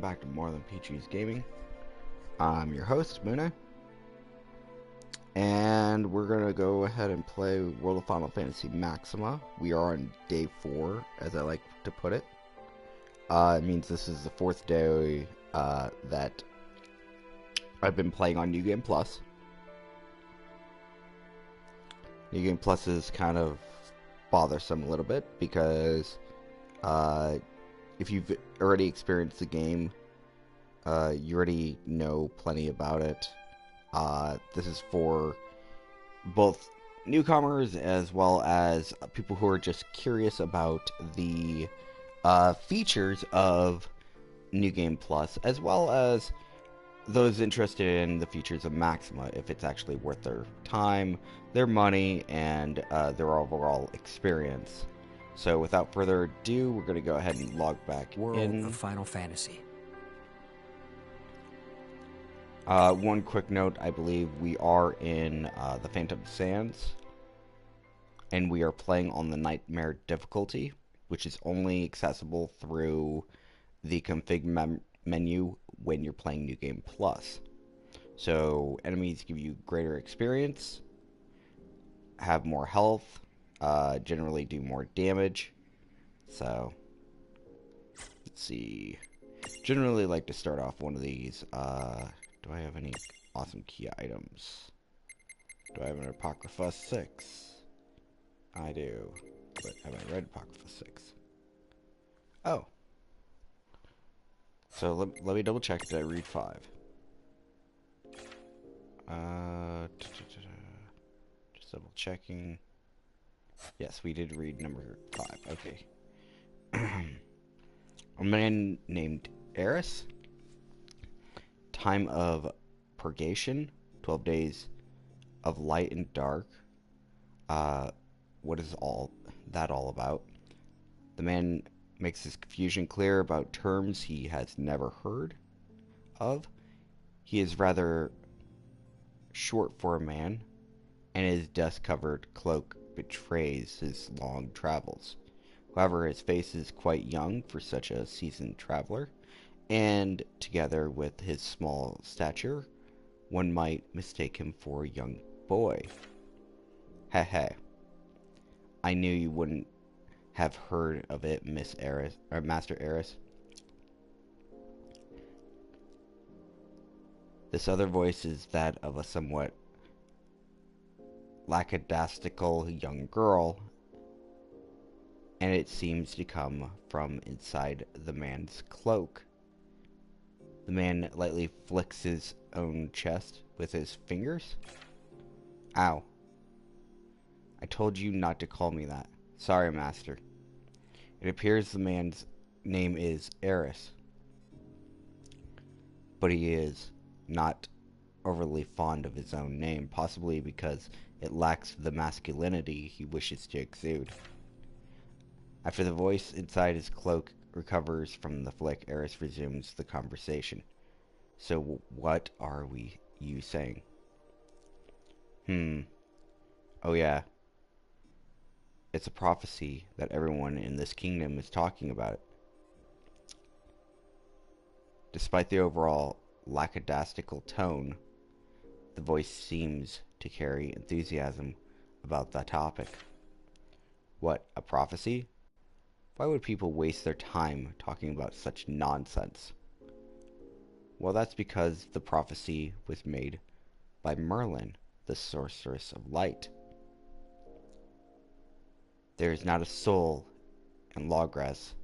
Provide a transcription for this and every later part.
welcome back to More Than Peaches Gaming. I'm your host, Mune, and we're going to go ahead and play World of Final Fantasy Maxima. We are on day 4, as I like to put it. It means this is the 4th day that I've been playing on New Game Plus. New Game Plus is kind of bothersome a little bit because if you've already experienced the game, you already know plenty about it. This is for both newcomers as well as people who are just curious about the features of New Game Plus, as well as those interested in the features of Maxima, if it's actually worth their time, their money, and their overall experience. So without further ado, we're going to go ahead and log back World in. of Final Fantasy. One quick note, I believe we are in the Phantom Sands, and we are playing on the Nightmare difficulty, which is only accessible through the config menu when you're playing New Game Plus. So enemies give you greater experience, have more health, generally do more damage. So let's see. Generally like to start off one of these. Do I have any awesome key items? Do I have an Apocrypha 6? I do. But have I read Apocrypha 6? Oh. So let me double check. Did I read 5? Just double checking. Yes, we did read number 5. Okay. A man named Eris. Time of purgation. 12 days of light and dark. What is all that all about? The man makes his confusion clear about terms he has never heard of. He is rather short for a man, and his dust-covered cloak betrays his long travels. However, his face is quite young for such a seasoned traveler, and together with his small stature, one might mistake him for a young boy. Heh. I knew you wouldn't have heard of it, Miss Eris, or Master Eris. This other voice is that of a somewhat lackadaisical young girl, and it seems to come from inside the man's cloak. The man lightly flicks his own chest with his fingers. Ow. I told you not to call me that. Sorry, Master. It appears the man's name is Eris, but he is not overly fond of his own name, possibly because it lacks the masculinity he wishes to exude. After the voice inside his cloak recovers from the flick, Eris resumes the conversation. So what are you saying? Oh yeah. It's a prophecy that everyone in this kingdom is talking about. Despite the overall lackadaisical tone, the voice seems to carry enthusiasm about that topic. What, a prophecy? Why would people waste their time talking about such nonsense? Well, that's because the prophecy was made by Merlin, the sorceress of light. There is not a soul in Logres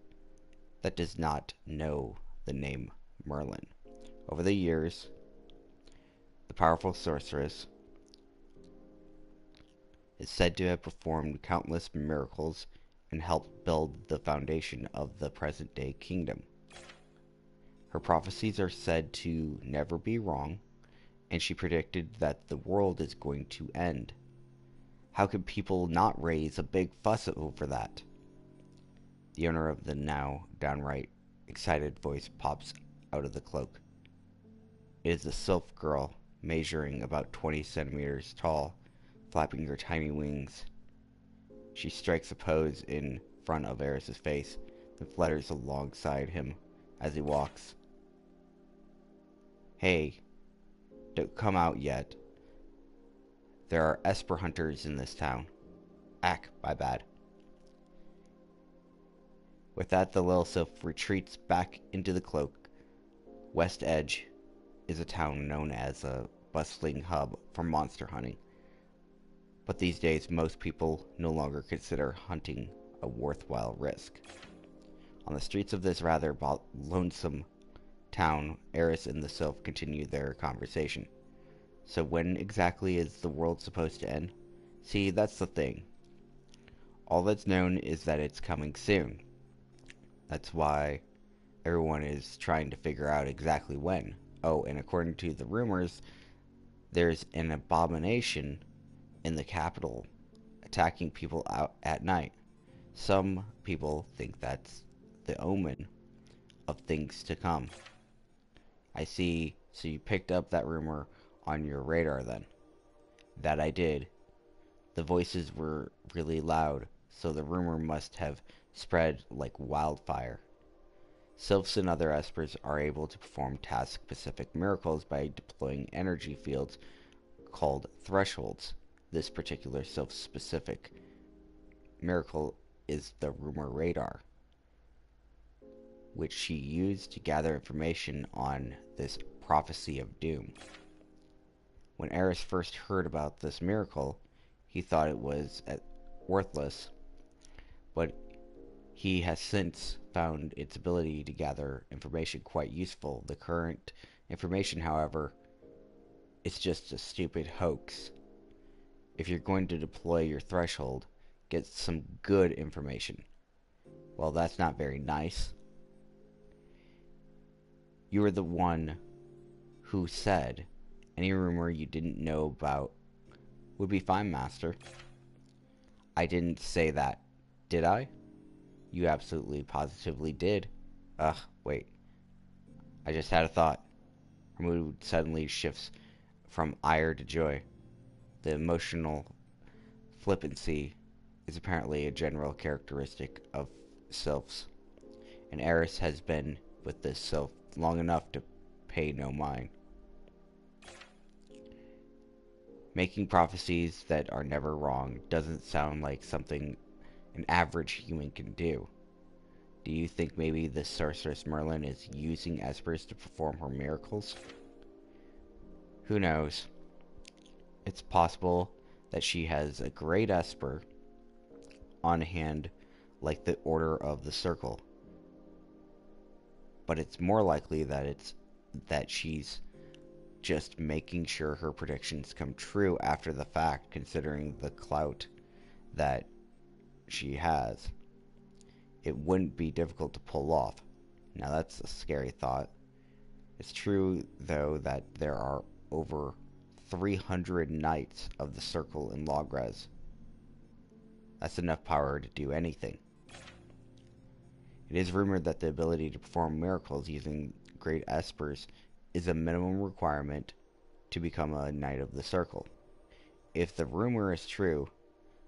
that does not know the name Merlin. Over the years, the powerful sorceress is said to have performed countless miracles and helped build the foundation of the present-day kingdom. Her prophecies are said to never be wrong, and she predicted that the world is going to end. How could people not raise a big fuss over that? The owner of the now downright excited voice pops out of the cloak. It is the sylph girl, measuring about 20 centimeters tall, flapping her tiny wings. She strikes a pose in front of Eris's face, then flutters alongside him as he walks. Hey, don't come out yet. There are Esper hunters in this town. Ack, my bad. With that, the little sylph retreats back into the cloak. West Edge is a town known as a bustling hub for monster hunting. But these days, most people no longer consider hunting a worthwhile risk. On the streets of this rather lonesome town, Eris and the sylph continue their conversation. So when exactly is the world supposed to end? See, that's the thing. All that's known is that it's coming soon. That's why everyone is trying to figure out exactly when. Oh, and according to the rumors, there's an abomination in the capital attacking people out at night. Some people think that's the omen of things to come. I see, so you picked up that rumor on your radar then. That I did. The voices were really loud, so the rumor must have spread like wildfire. Sylphs and other espers are able to perform task-specific miracles by deploying energy fields called thresholds. This particular sylph-specific miracle is the rumor radar, which she used to gather information on this prophecy of doom. When Eris first heard about this miracle, he thought it was worthless, but he has since found its ability to gather information quite useful. The current information, however, is just a stupid hoax. If you're going to deploy your threshold, get some good information. Well, that's not very nice. You were the one who said any rumor you didn't know about would be fine, Master. I didn't say that, did I? You absolutely positively did. Ugh, wait. I just had a thought. Her mood suddenly shifts from ire to joy. The emotional flippancy is apparently a general characteristic of sylphs, and Eris has been with this sylph long enough to pay no mind. Making prophecies that are never wrong doesn't sound like something an average human can do. Do you think maybe the sorceress Merlin is using espers to perform her miracles? Who knows? It's possible that she has a great esper on hand like the Order of the Circle. But it's more likely that she's just making sure her predictions come true after the fact, considering the clout that she has. It wouldn't be difficult to pull off. Now that's a scary thought. It's true, though, that there are over 300 Knights of the Circle in Logres. That's enough power to do anything. It is rumored that the ability to perform miracles using great espers is a minimum requirement to become a Knight of the Circle. If the rumor is true,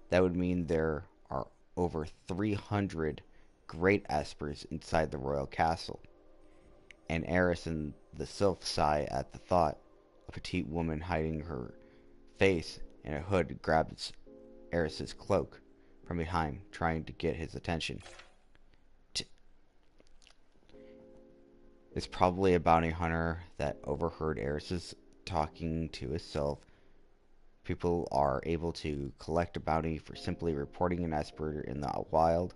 that would mean there are over 300 great espers inside the royal castle. And Eris and the sylph sigh at the thought. A petite woman hiding her face in a hood grabs Eris's cloak from behind, trying to get his attention. It's probably a bounty hunter that overheard Eris's talking to his sylph. People are able to collect a bounty for simply reporting an esper in the wild.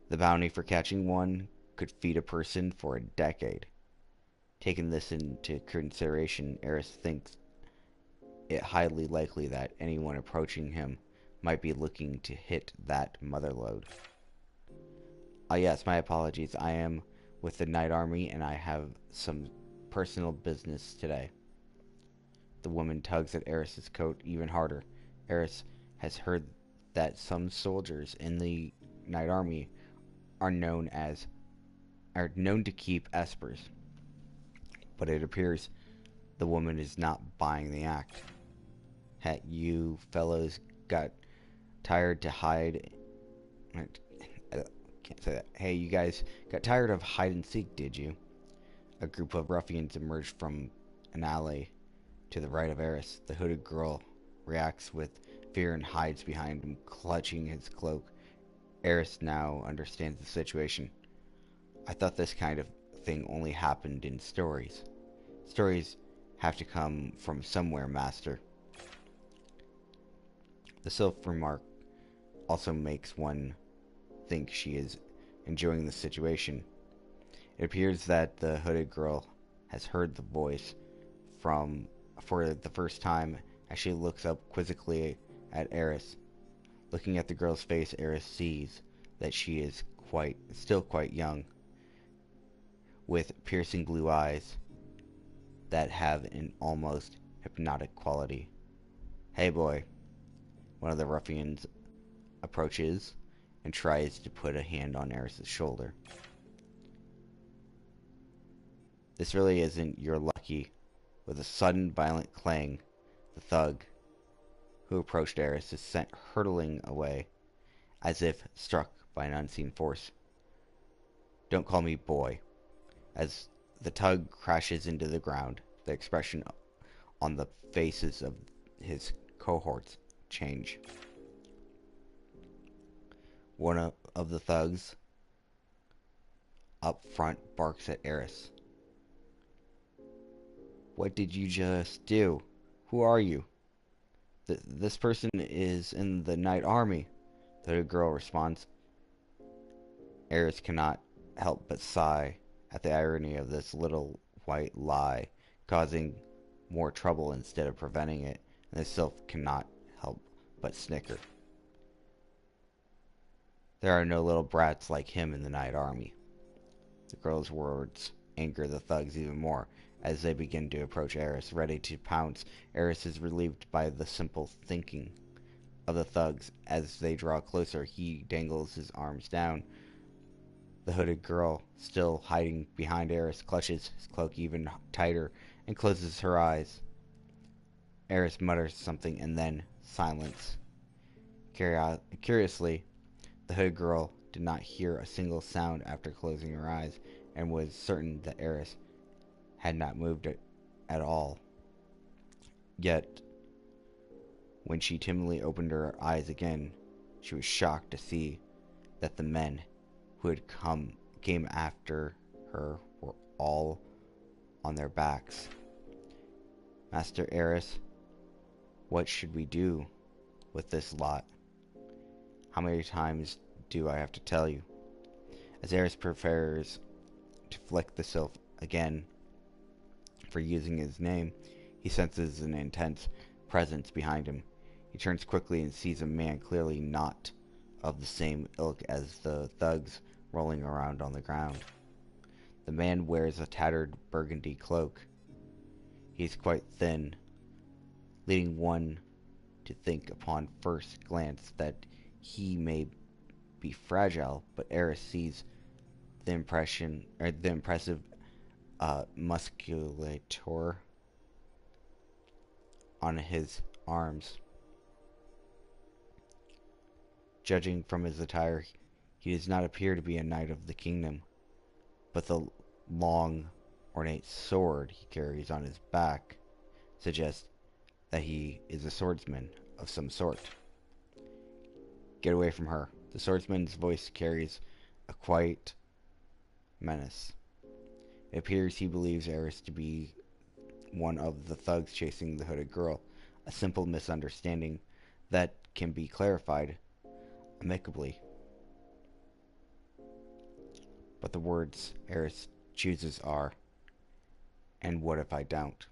The bounty for catching one could feed a person for a decade. Taking this into consideration, Eris thinks it highly likely that anyone approaching him might be looking to hit that motherlode. Ah yes, my apologies. I am with the Night Army and I have some personal business today. The woman tugs at Eris's coat even harder. Eris has heard that some soldiers in the Night Army are known to keep espers. But it appears the woman is not buying the act. You fellows got tired to hide. I can't say that. Hey, you guys got tired of hide and seek, did you? A group of ruffians emerge from an alley to the right of Eris. The hooded girl reacts with fear and hides behind him, clutching his cloak. Eris now understands the situation. I thought this kind of thing only happened in stories. Stories have to come from somewhere, Master. The sylph remark also makes one think she is enjoying the situation. It appears that the hooded girl has heard the voice for the first time as she looks up quizzically at Eris. Looking at the girl's face, Eris sees that she is still quite young, with piercing blue eyes that have an almost hypnotic quality. Hey boy, one of the ruffians approaches and tries to put a hand on Eris' shoulder. This really isn't your lucky. With a sudden violent clang, the thug who approached Eris is sent hurtling away, as if struck by an unseen force. Don't call me boy. As the tug crashes into the ground, the expression on the faces of his cohorts change. One of the thugs up front barks at Eris. What did you just do? Who are you? This person is in the Knight Army, the girl responds. Eris cannot help but sigh at the irony of this little white lie causing more trouble instead of preventing it, and the sylph cannot help but snicker. There are no little brats like him in the Knight Army. The girl's words anger the thugs even more as they begin to approach Eris, ready to pounce. Eris is relieved by the simple thinking of the thugs. As they draw closer, he dangles his arms down. The hooded girl, still hiding behind Eris, clutches his cloak even tighter and closes her eyes. Eris mutters something and then silence. Curiously, the hooded girl did not hear a single sound after closing her eyes and was certain that Eris had not moved at all. Yet, when she timidly opened her eyes again, she was shocked to see that the men who had came after her were all on their backs. Master Eris, what should we do with this lot? How many times do I have to tell you? As Eris prepares to flick the sylph again for using his name, he senses an intense presence behind him. He turns quickly and sees a man clearly not of the same ilk as the thugs rolling around on the ground. The man wears a tattered burgundy cloak. He is quite thin, leading one to think upon first glance that he may be fragile, but Eris sees the impressive musculature on his arms. Judging from his attire, he does not appear to be a knight of the kingdom, but the long, ornate sword he carries on his back suggests that he is a swordsman of some sort. Get away from her. The swordsman's voice carries a quiet menace. It appears he believes Eris to be one of the thugs chasing the hooded girl, a simple misunderstanding that can be clarified amicably. But the words Eris chooses are, and what if I don't?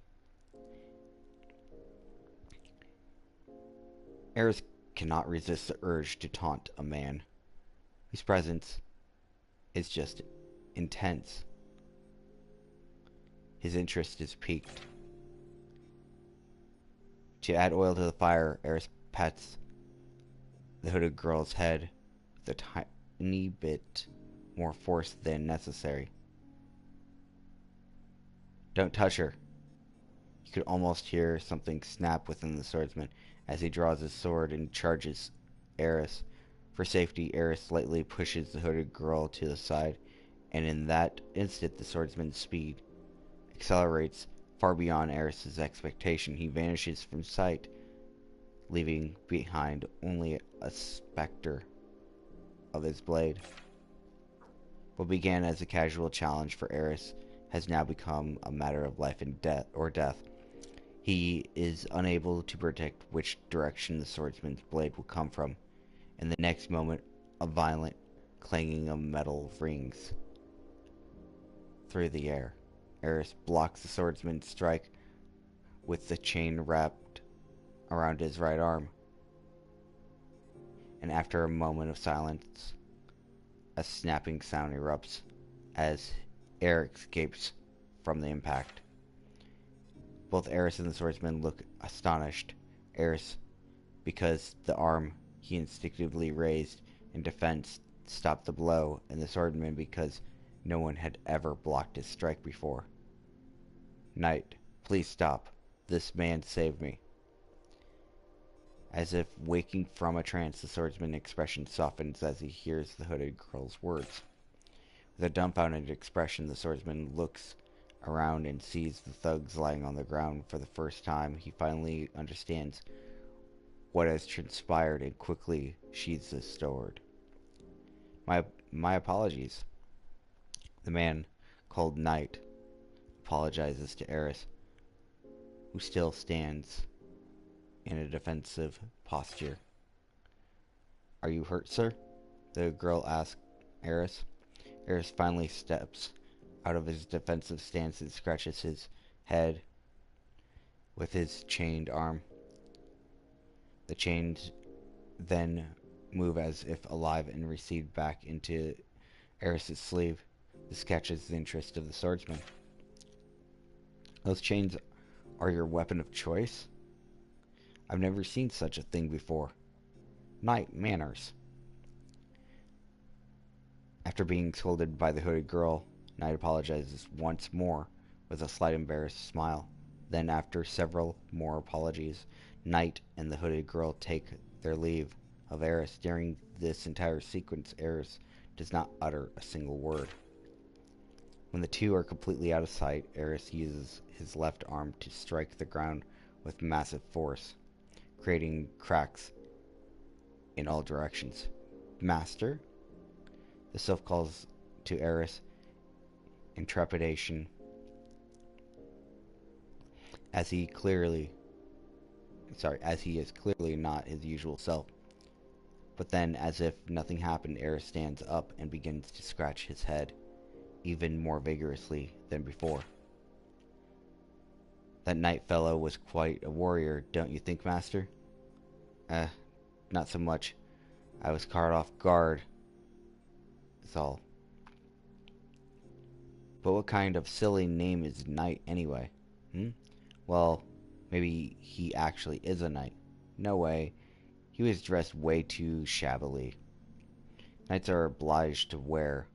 Eris cannot resist the urge to taunt a man whose presence is just intense. His interest is piqued. To add oil to the fire, Eris pats the hooded girl's head with a tiny bit more force than necessary. Don't touch her. You could almost hear something snap within the swordsman as he draws his sword and charges Eris. For safety, Eris slightly pushes the hooded girl to the side, and in that instant the swordsman's speed accelerates far beyond Eris's expectation. He vanishes from sight, leaving behind only a specter of his blade. What began as a casual challenge for Eris has now become a matter of life and death. He is unable to predict which direction the swordsman's blade will come from. In the next moment, a violent clanging of metal rings through the air. Eris blocks the swordsman's strike with the chain wrapped around his right arm. And after a moment of silence, a snapping sound erupts as air escapes from the impact. Both Eris and the swordsman look astonished. Eris, because the arm he instinctively raised in defense stopped the blow, and the swordsman because no one had ever blocked his strike before. Knight, please stop. This man saved me. As if waking from a trance, the swordsman's expression softens as he hears the hooded girl's words. With a dumbfounded expression, the swordsman looks around and sees the thugs lying on the ground. For the first time, he finally understands what has transpired and quickly sheathes his sword. My apologies. The man, called Knight, apologizes to Eris, who still stands in a defensive posture. Are you hurt, sir? The girl asks Eris. Eris finally steps out of his defensive stance and scratches his head with his chained arm. The chains then move as if alive and recede back into Eris's sleeve. This catches the interest of the swordsman. Those chains are your weapon of choice? I've never seen such a thing before. Knight, manners. After being scolded by the hooded girl, Knight apologizes once more with a slight embarrassed smile. Then, after several more apologies, Knight and the hooded girl take their leave of Eris. During this entire sequence, Eris does not utter a single word. When the two are completely out of sight, Eris uses his left arm to strike the ground with massive force, creating cracks in all directions. Master? The sylph calls to Eris in trepidation as he is clearly not his usual self. But then, as if nothing happened, Eris stands up and begins to scratch his head, even more vigorously than before. That Knight fellow was quite a warrior, don't you think, Master? Not so much. I was caught off guard. That's all. But what kind of silly name is Knight, anyway? Well, maybe he actually is a knight. No way. He was dressed way too shabbily. Knights are obliged to wear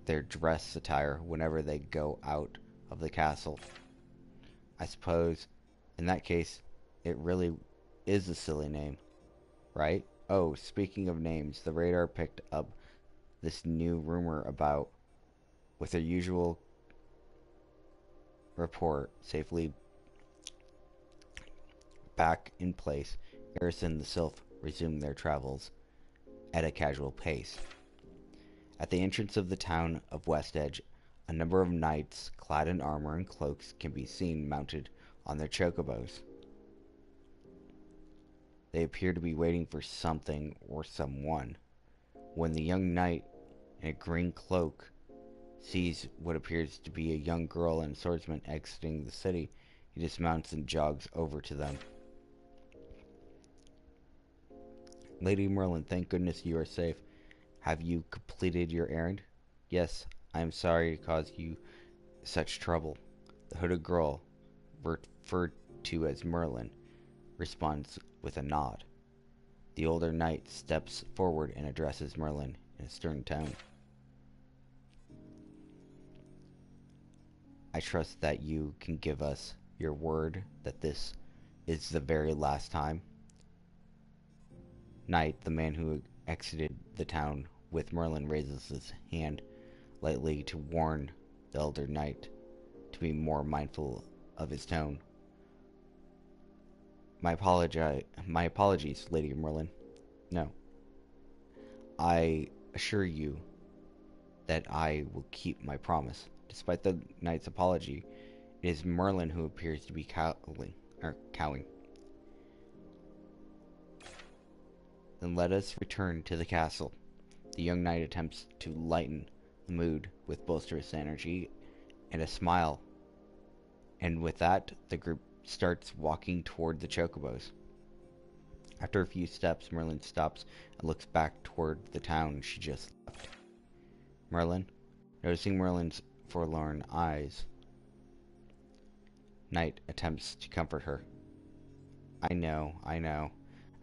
their dress attire whenever they go out of the castle. I suppose, in that case, it really is a silly name, right? Oh, speaking of names, the radar picked up this new rumor about, with their usual report safely back in place, Eris and the sylph resumed their travels at a casual pace. At the entrance of the town of West Edge, a number of knights, clad in armor and cloaks, can be seen mounted on their chocobos. They appear to be waiting for something or someone. When the young knight in a green cloak sees what appears to be a young girl and swordsman exiting the city, he dismounts and jogs over to them. Lady Merlin, thank goodness you are safe. Have you completed your errand? Yes, I am sorry to cause you such trouble. The hooded girl, referred to as Merlin, responds with a nod. The older knight steps forward and addresses Merlin in a stern tone. I trust that you can give us your word that this is the very last time. Knight, the man who exited the town with Merlin, raises his hand lightly to warn the elder knight to be more mindful of his tone. My apologies, Lady Merlin. No, I assure you that I will keep my promise. Despite the knight's apology, it is Merlin who appears to be cowing. Then let us return to the castle. The young knight attempts to lighten the mood with boisterous energy and a smile. And with that, the group starts walking toward the chocobos. After a few steps, Merlin stops and looks back toward the town she just left. Merlin, noticing Merlin's forlorn eyes, Knight attempts to comfort her. I know.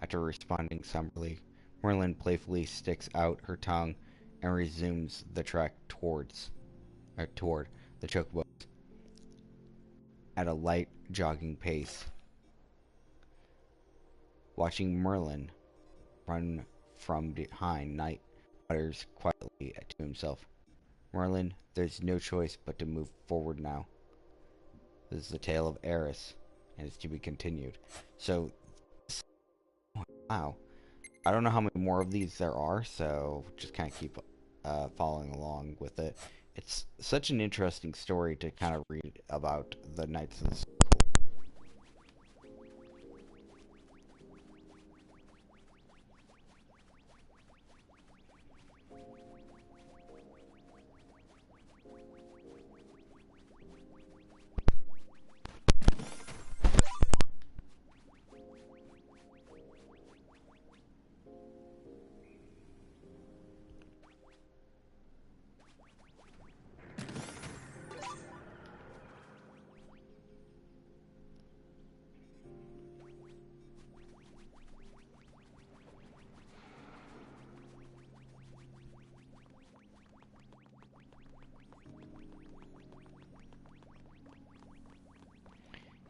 After responding somberly, Merlin playfully sticks out her tongue and resumes the trek toward the chocobos at a light jogging pace. Watching Merlin run from behind, Knight mutters quietly to himself, Merlin, there's no choice but to move forward now. This is the tale of Eris, and it's to be continued. So, wow. I don't know how many more of these there are, so just kind of keep following along with it. It's such an interesting story to kind of read about the Knights of the Circle.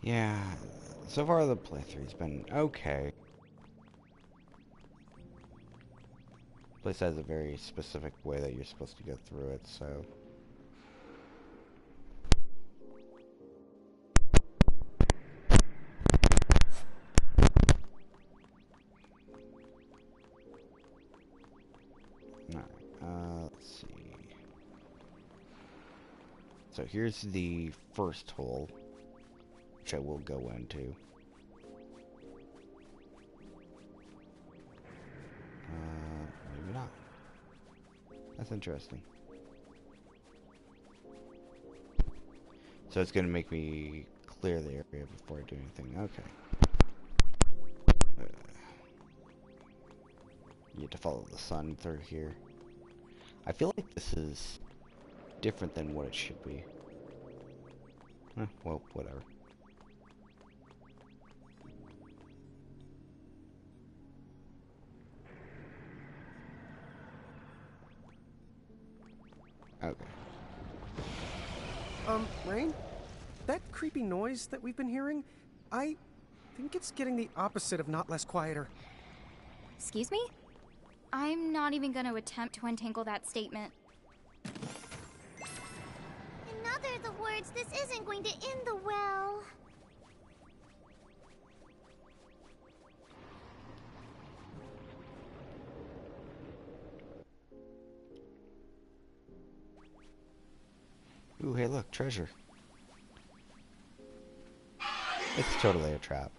Yeah, so far the playthrough's been okay. Place has a very specific way that you're supposed to go through it, so... Alright, let's see... So here's the first hole, which I will go into. Maybe not. That's interesting. So it's going to make me clear the area before I do anything. Okay. You have to follow the sun through here. I feel like this is different than what it should be. Well, whatever. Okay. Rain? That creepy noise that we've been hearing, I think it's getting the opposite of not less quieter. Excuse me? I'm not even going to attempt to untangle that statement. In other words, this isn't going to end the well. Ooh, hey look, treasure. It's totally a trap.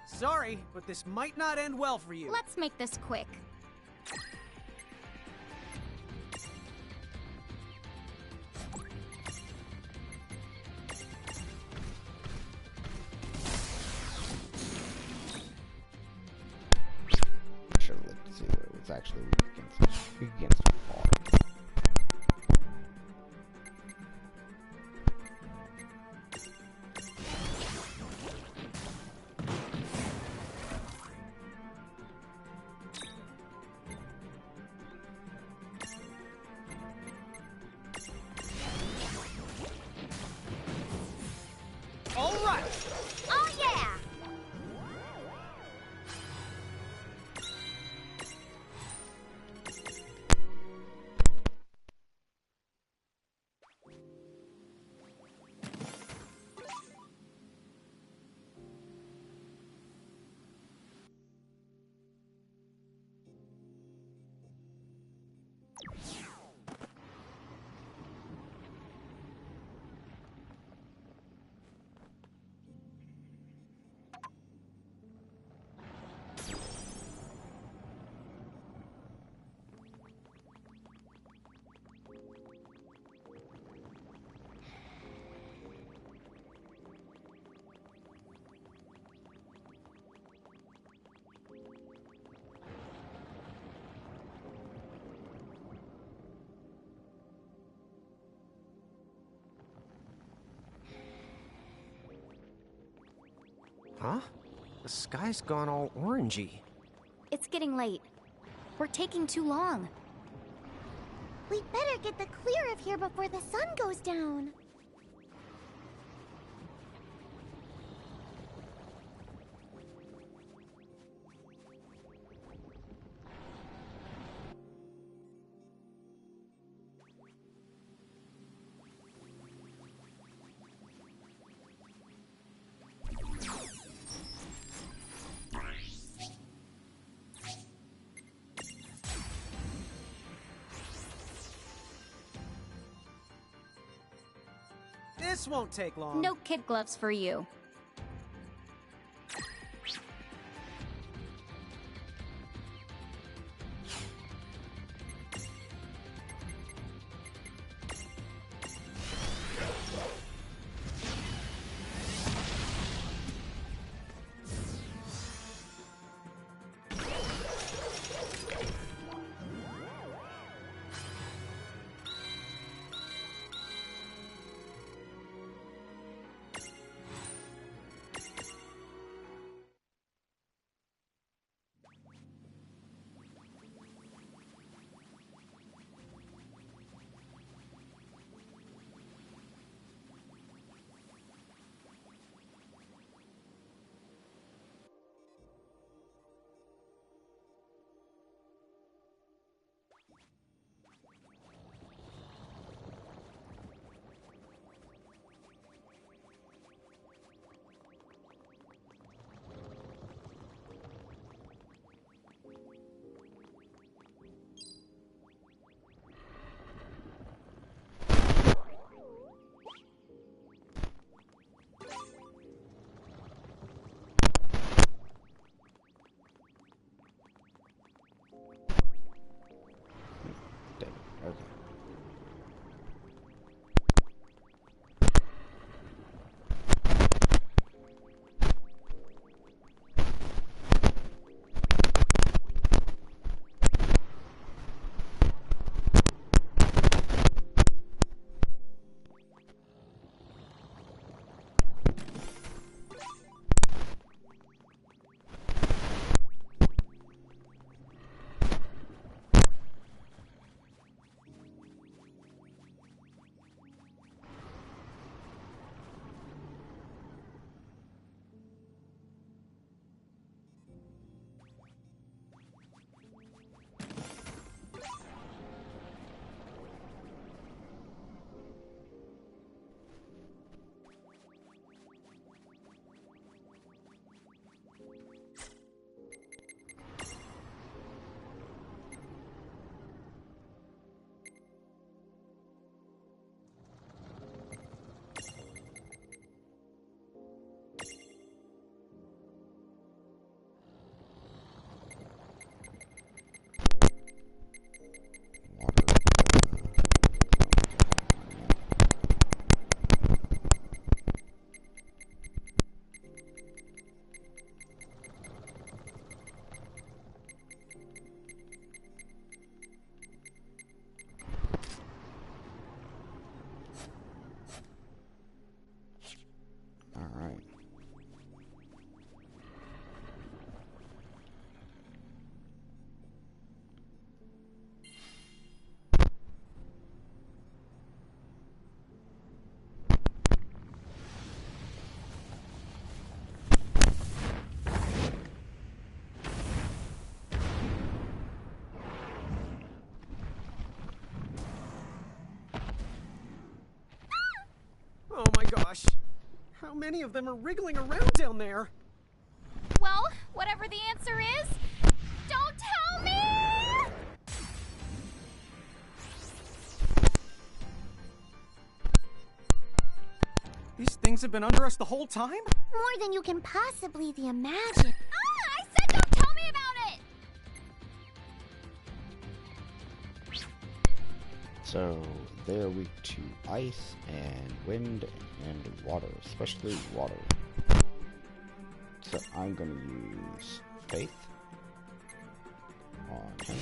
Sorry, but this might not end well for you. Let's make this quick. Should have looked to see what it was actually weak against the wall. Huh? The sky's gone all orangey. It's getting late. We're taking too long. We better get the clear of here before the sun goes down. This won't take long. No kid gloves for you. Oh my gosh. How many of them are wriggling around down there? Well, whatever the answer is, don't tell me! These things have been under us the whole time? More than you can possibly imagine. Ah, I said don't tell me about it! So they're weak to ice and wind and water, especially water. So I'm gonna use faith on him.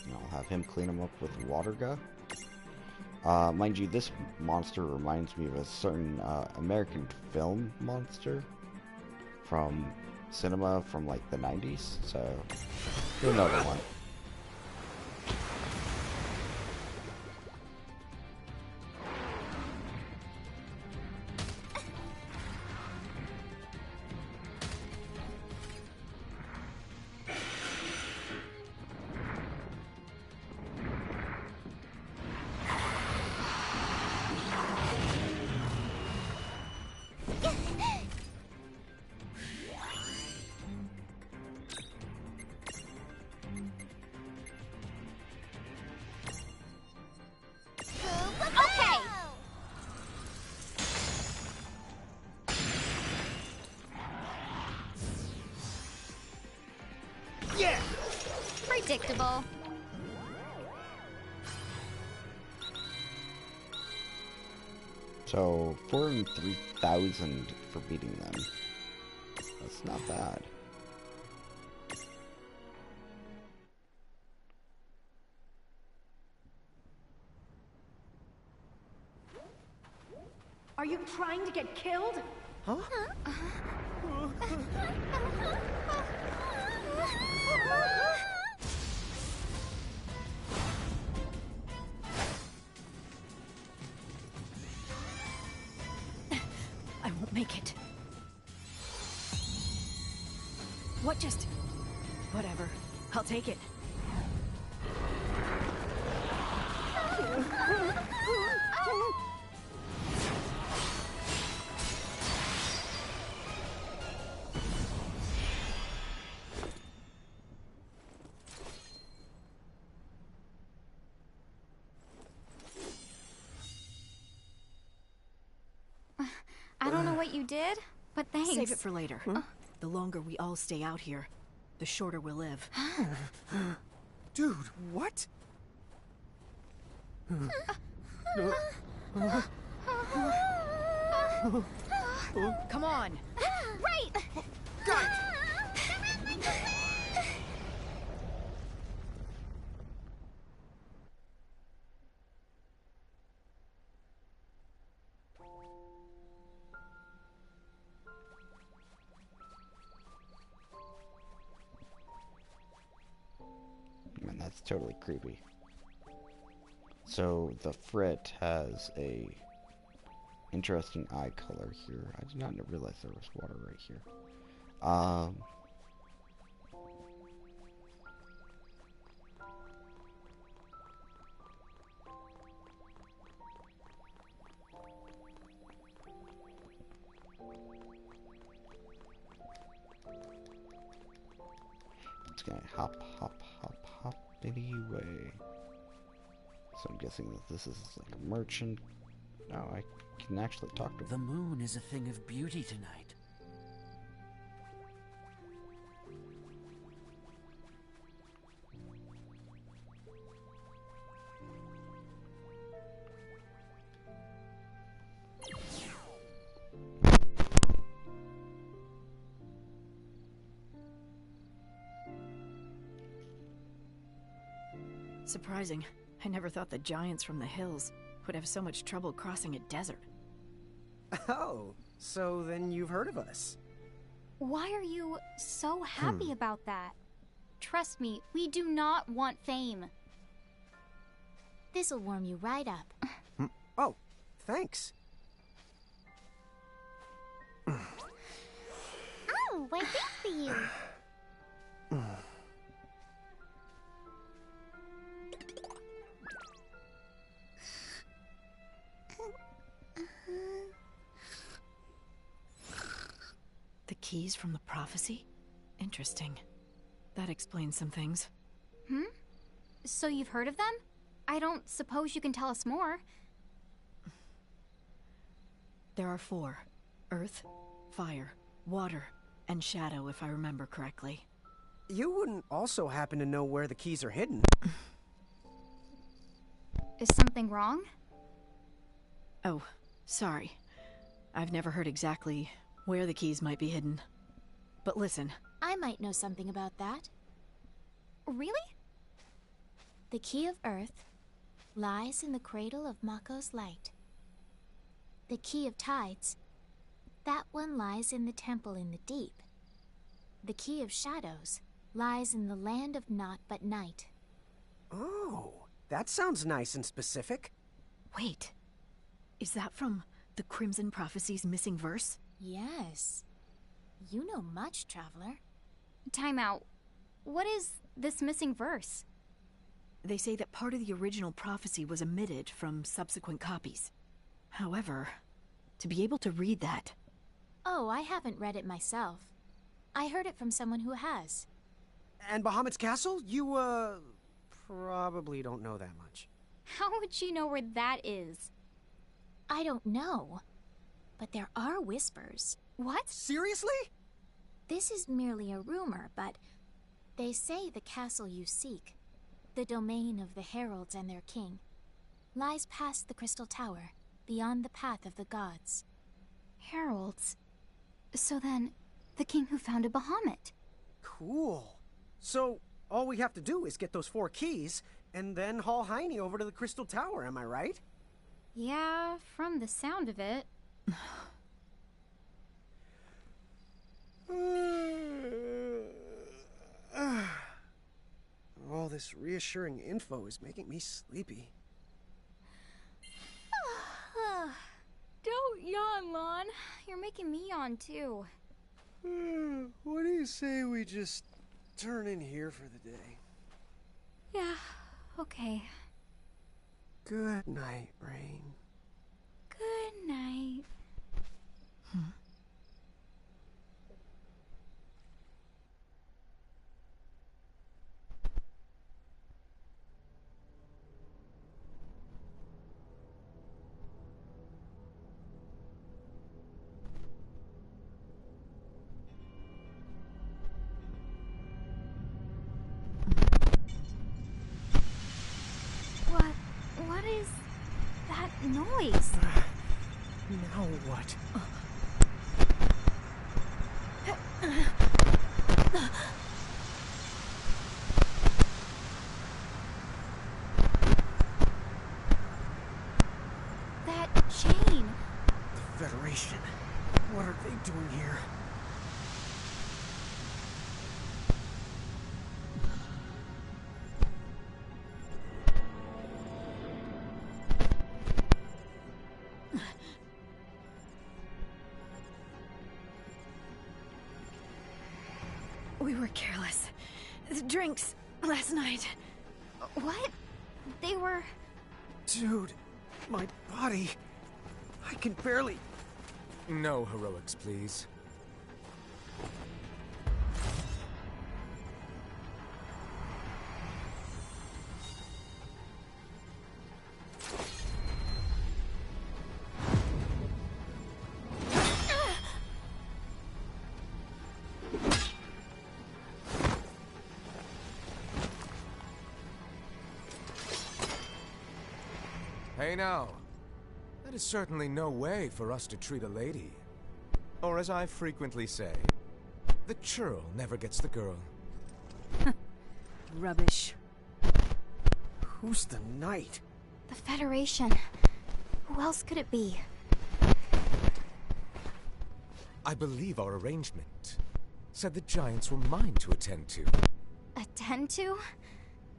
And I'll have him clean him up with water gun. Mind you, this monster reminds me of a certain American film monster from cinema from like the 90s, so you'll know the one. Predictable. So 403,000 for beating them. That's not bad. Are you trying to get killed? Huh? I won't make it. What just... Whatever. I'll take it. I don't know what you did, but thanks. Save it for later. The longer we all stay out here, the shorter we'll live. Dude, what? Come on! Right! Got it! Man, that's totally creepy. So the Frit has a interesting eye color here. I did not realize there was water right here. It's gonna hop, hop, hop, hop, anyway. So I'm guessing that this is like a merchant. No, I can actually talk to The moon is a thing of beauty tonight. Surprising. I never thought the giants from the hills would have so much trouble crossing a desert. Oh, so then you've heard of us. Why are you so happy about that? Trust me, we do not want fame. This'll warm you right up. Oh, thanks. Oh, why thanks for you. The keys from the prophecy? Interesting. That explains some things. So you've heard of them? I don't suppose you can tell us more. There are 4. Earth, fire, water, and shadow, if I remember correctly. You wouldn't also happen to know where the keys are hidden? Is something wrong? Oh, sorry. I've never heard exactly where the keys might be hidden. But listen. I might know something about that. Really? The key of Earth, lies in the cradle of Mako's light. The key of tides, that one lies in the temple in the deep. The key of shadows lies in the land of naught but night. Oh, that sounds nice and specific. Wait, is that from the Crimson Prophecy's missing verse? Yes. You know much, traveler. Time out. What is this missing verse? They say that part of the original prophecy was omitted from subsequent copies. However, to be able to read that... Oh, I haven't read it myself. I heard it from someone who has. And Bahamut's castle? You, probably don't know that much. How would she know where that is? I don't know. But there are whispers. What? Seriously? This is merely a rumor, but they say the castle you seek, the domain of the heralds and their king, lies past the Crystal Tower, beyond the path of the gods. Heralds. So then, the king who founded Bahamut. Cool. So, all we have to do is get those 4 keys, and then haul Heine over to the Crystal Tower, am I right? Yeah, from the sound of it. All this reassuring info is making me sleepy. Don't yawn, Lon. You're making me yawn, too. What do you say we just turn in here for the day? Yeah, okay. Good night, Rain. Good night. What is that noise? Now what? That chain. The Federation. What are they doing here? We were careless. The drinks last night. What? They were... Dude, my body. I can barely... No heroics, please. Hey now, that is certainly no way for us to treat a lady. Or as I frequently say, the churl never gets the girl. Rubbish. Who's the knight? The Federation. Who else could it be? I believe our arrangement said the giants were mine to attend to. Attend to?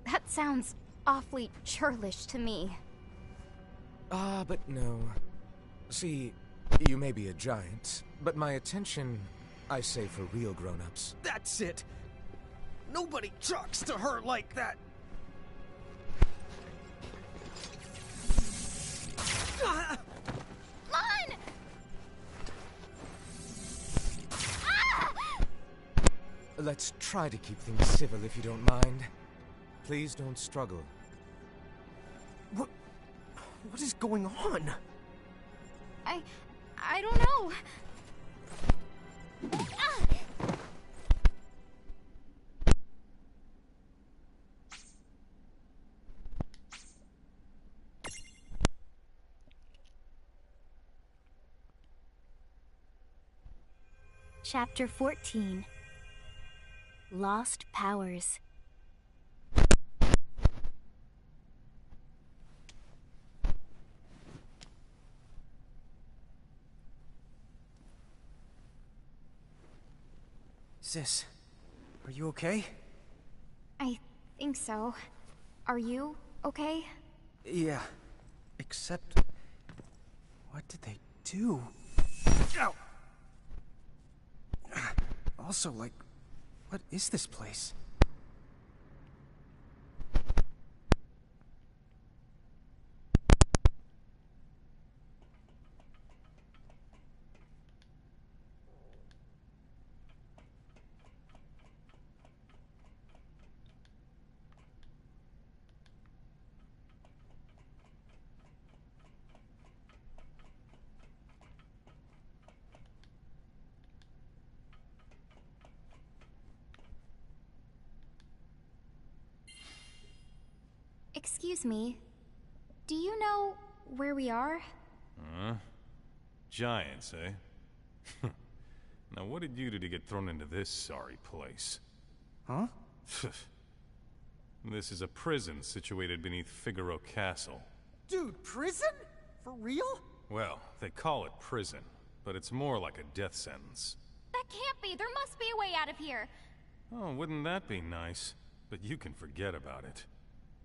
That sounds awfully churlish to me. Ah, but no. See, you may be a giant, but my attention, I say for real grown-ups. That's it. Nobody talks to her like that. Lon! Let's try to keep things civil if you don't mind. Please don't struggle. What is going on? I don't know. Chapter 14. Lost Powers. Sis, are you okay? I think so. Are you okay? Yeah. Except... what did they do? Ow! Also, like, what is this place? Excuse me. Do you know where we are? Giants, eh? Now what did you do to get thrown into this sorry place? Huh? This is a prison situated beneath Figaro Castle. Dude, prison? For real? Well, they call it prison, but it's more like a death sentence. That can't be. There must be a way out of here. Oh, wouldn't that be nice? But you can forget about it.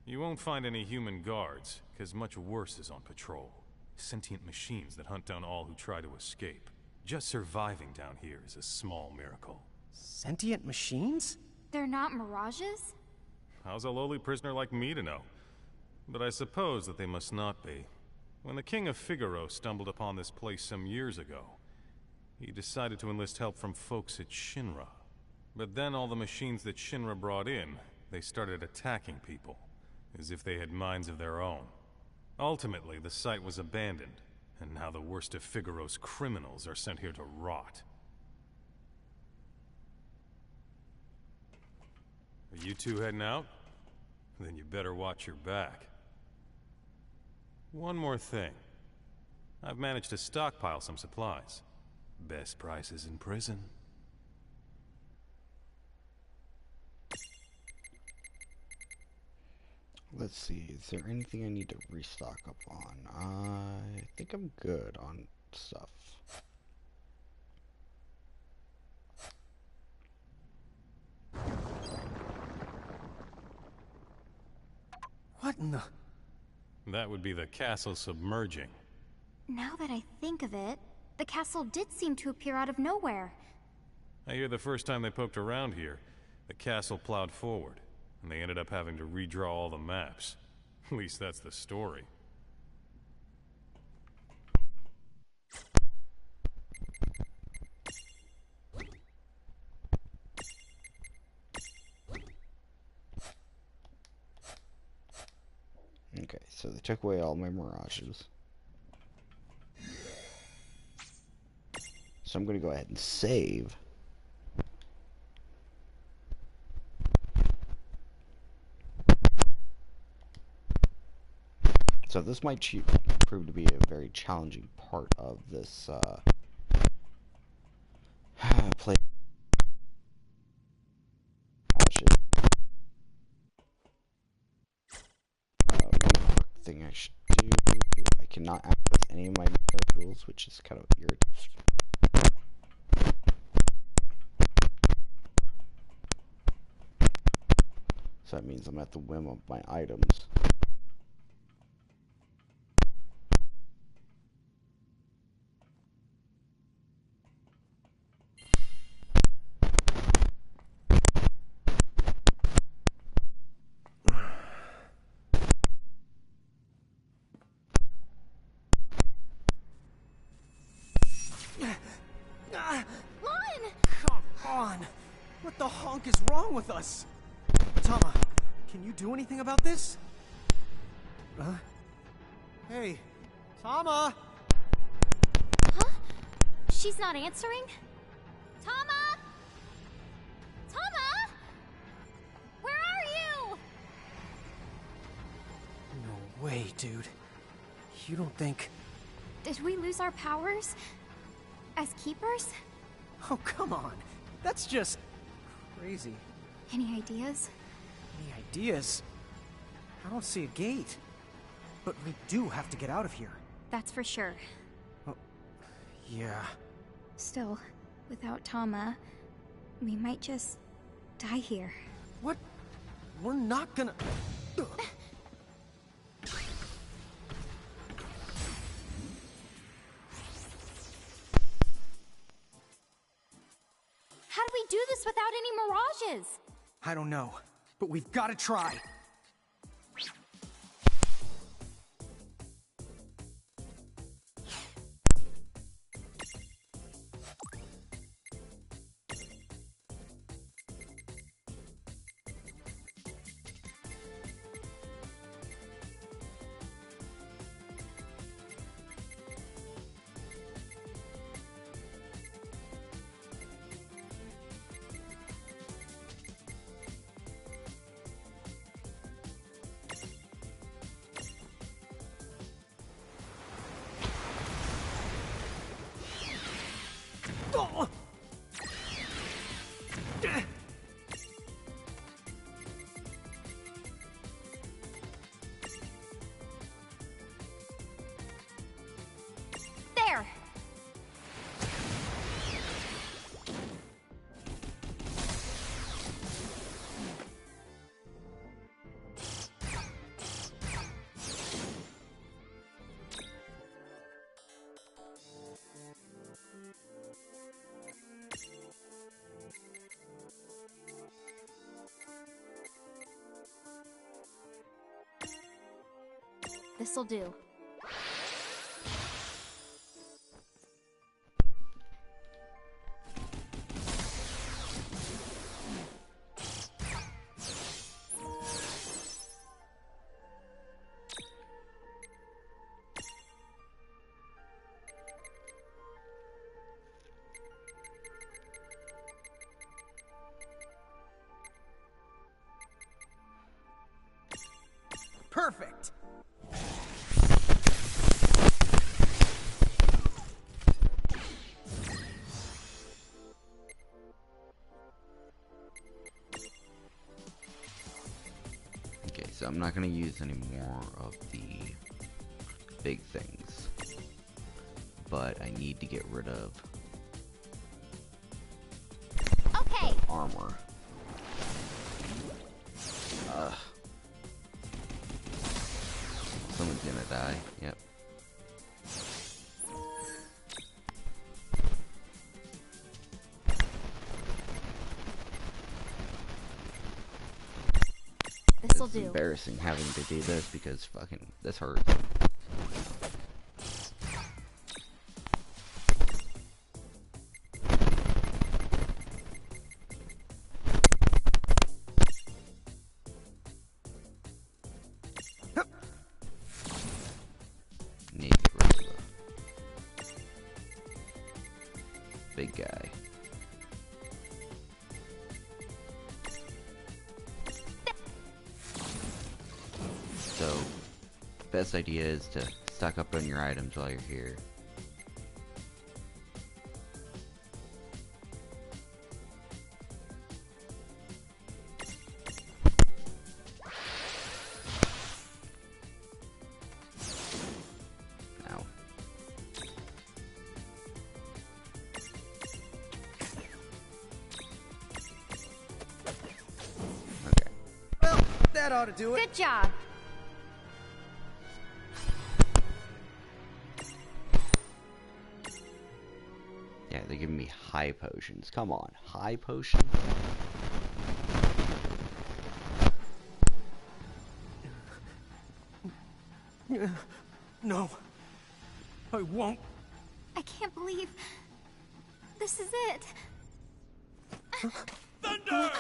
You won't find any human guards, because much worse is on patrol. Sentient machines that hunt down all who try to escape. Just surviving down here is a small miracle. Sentient machines? They're not mirages? How's a lowly prisoner like me to know? But I suppose that they must not be. When the King of Figaro stumbled upon this place some years ago, he decided to enlist help from folks at Shinra. But then all the machines that Shinra brought in, they started attacking people, as if they had minds of their own. Ultimately, the site was abandoned, and now the worst of Figaro's criminals are sent here to rot. Are you two heading out? Then you better watch your back. One more thing. I've managed to stockpile some supplies. Best prices in prison. Let's see, is there anything I need to restock up on? I think I'm good on stuff. What in the... That would be the castle submerging. Now that I think of it, the castle did seem to appear out of nowhere. I hear the first time they poked around here, the castle plowed forward, and they ended up having to redraw all the maps. At least that's the story. Okay, so they took away all my mirages. So I'm going to go ahead and save. So this might prove to be a very challenging part of this play. One quick thing I should do. I cannot access any of my tools, which is kind of irritating. So that means I'm at the whim of my items. Come on! What the honk is wrong with us? Tama, can you do anything about this? Huh? Hey, Tama! Huh? She's not answering? Tama! Tama! Where are you? No way, dude. You don't think... Did we lose our powers? As keepers? Oh, come on. That's just... crazy. Any ideas? Any ideas? I don't see a gate. But we do have to get out of here. That's for sure. Oh, yeah. Still, without Tama, We might just die here. What? We're not gonna... How do we do this without any mirages? I don't know, but we've got to try. There! This'll do. Perfect! Okay, so I'm not going to use any more of the big things. But I need to get rid of Okay! armor. Ugh. Someone's gonna die. Yep. This'll It's do. embarrassing having to do this because fucking this hurts. Need to get rid of the big guy. So, best idea is to stock up on your items while you're here. Now. Okay. Well, that ought to do it. Good job. Yeah, they're giving me high potions. Come on, high potion? No. I won't. I can't believe this is it. Thunder!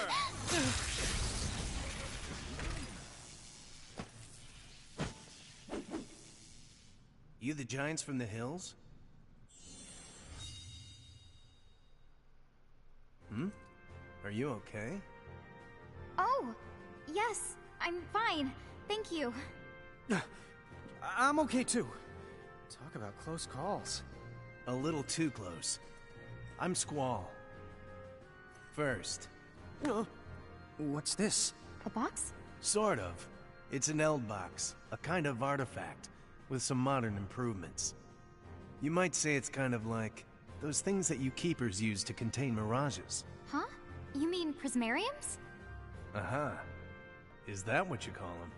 You the giants from the hills? Are you okay? Oh, yes, I'm fine. Thank you. I'm okay too. Talk about close calls. A little too close. I'm Squall. First. What's this? A box? Sort of. It's an Eld box, a kind of artifact, with some modern improvements. You might say it's kind of like those things that you keepers use to contain mirages. Huh? You mean prismariums? Uh-huh. Is that what you call them?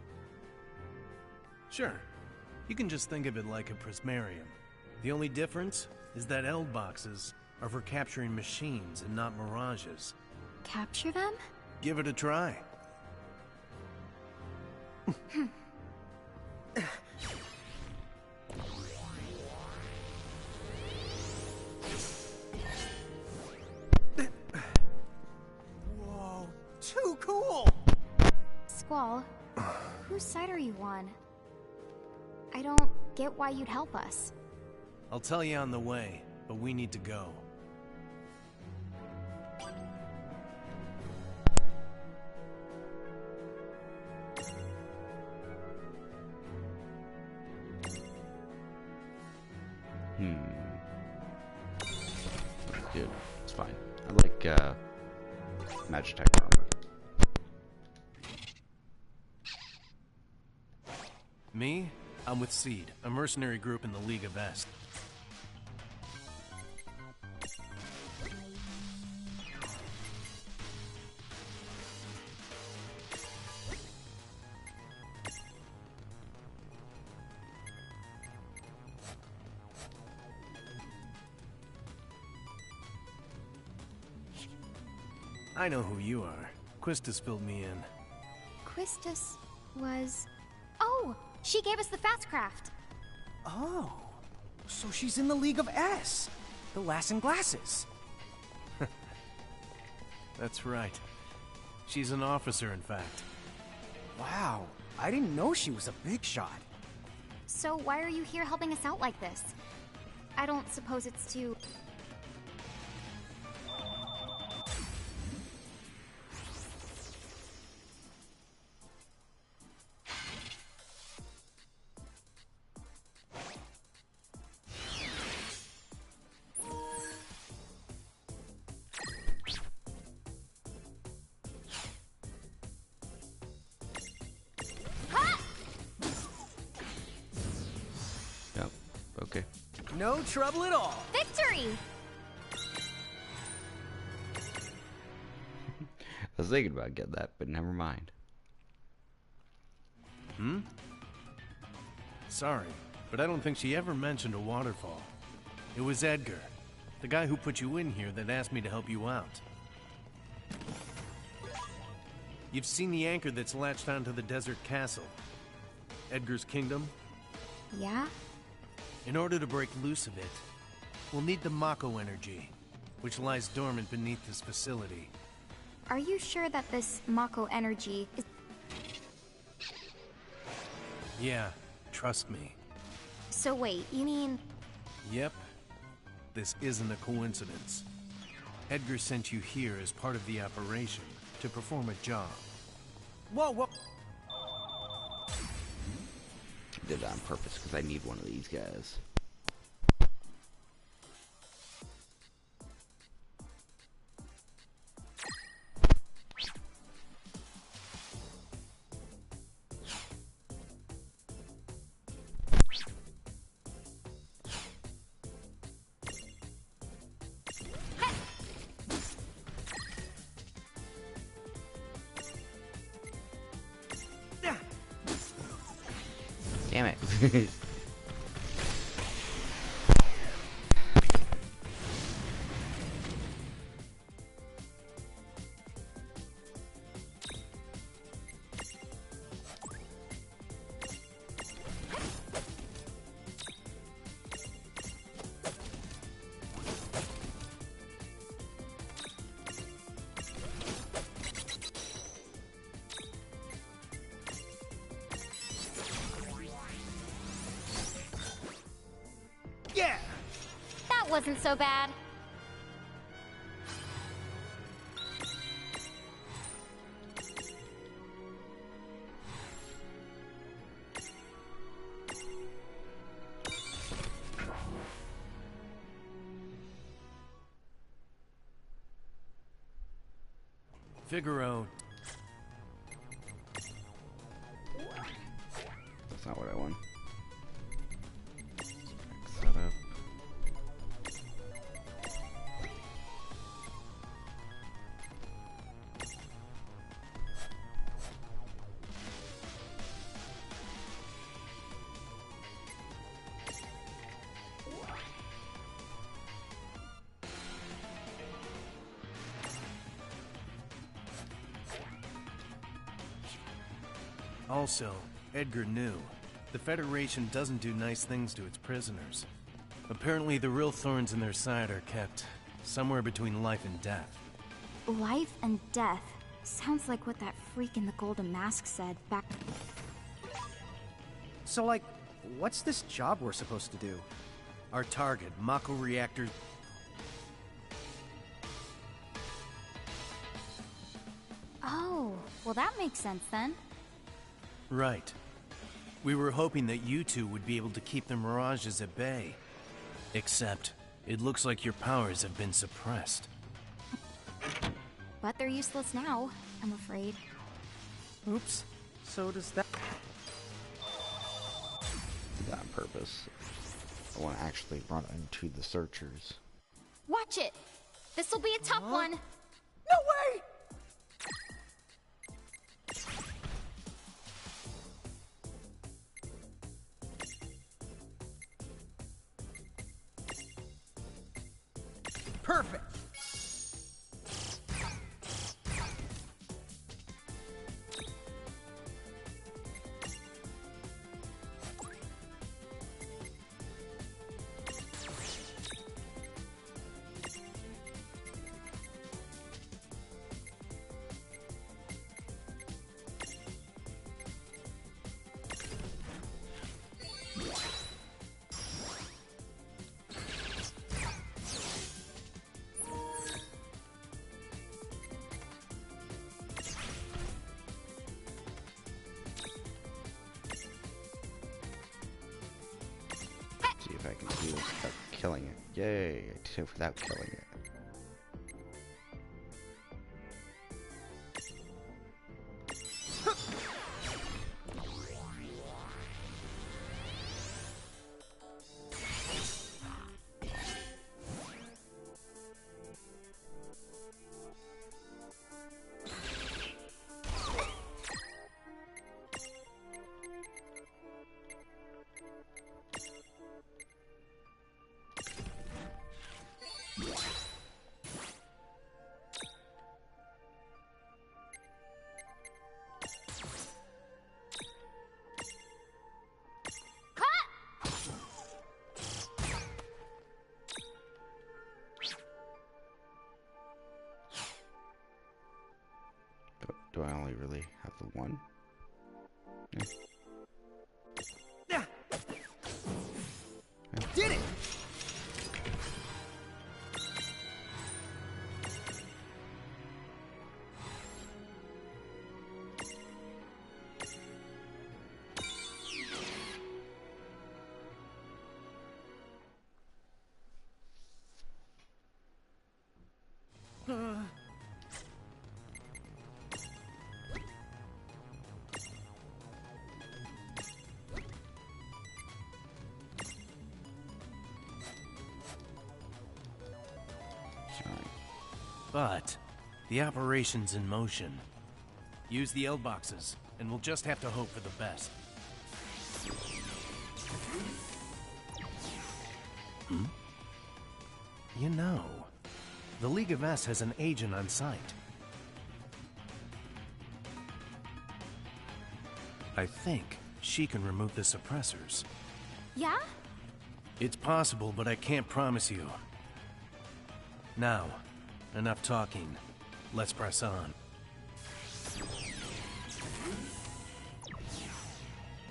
Sure. You can just think of it like a prismarium. The only difference is that Eld boxes are for capturing machines and not mirages. Capture them? Give it a try. Whoa, too cool! Squall, whose side are you on? I don't get why you'd help us. I'll tell you on the way, but we need to go. Good. It's fine. I like Magitech armor. Me? I'm with Seed, a mercenary group in the League of Est. I know who you are. Quistis filled me in. Quistis was... Oh! She gave us the Fastcraft! Oh, so she's in the League of S. The Lass in Glasses. That's right. She's an officer, in fact. Wow, I didn't know she was a big shot. So why are you here helping us out like this? I don't suppose it's too... Yep. Okay. No trouble at all. Victory! I was thinking about getting that, but never mind. Sorry, but I don't think she ever mentioned a waterfall. It was Edgar, the guy who put you in here, that asked me to help you out. You've seen the anchor that's latched onto the desert castle. Edgar's kingdom? Yeah? In order to break loose of it, we'll need the Mako energy, which lies dormant beneath this facility. Are you sure that this Mako energy is... Yeah, trust me. So wait, you mean... Yep. This isn't a coincidence. Edgar sent you here as part of the operation to perform a job. Whoa, whoa. I did that on purpose because I need one of these guys. Damn it. Yeah! That wasn't so bad. Figaro. That's not what I want. Mix that up. Also, Edgar knew. The Federation doesn't do nice things to its prisoners. Apparently the real thorns in their side are kept somewhere between life and death. Life and death. Sounds like what that freak in the golden mask said back... So, like, what's this job we're supposed to do? Our target, Mako reactor... Oh, well that makes sense then. Right. We were hoping that you two would be able to keep the mirages at bay. Except, it looks like your powers have been suppressed. But they're useless now, I'm afraid. Oops. So does that... Did that on purpose. I want to actually run into the searchers. Watch it! This'll be a tough one! No way! Perfect! See if I can do this without killing it. Yay, I did it without killing it. Do I only really have the one? Yeah. Yeah. Did it! But, the operation's in motion. Use the L-boxes, and we'll just have to hope for the best. Hmm? You know, the League of S has an agent on site. I think she can remove the suppressors. Yeah? It's possible, but I can't promise you. Now, enough talking. Let's press on.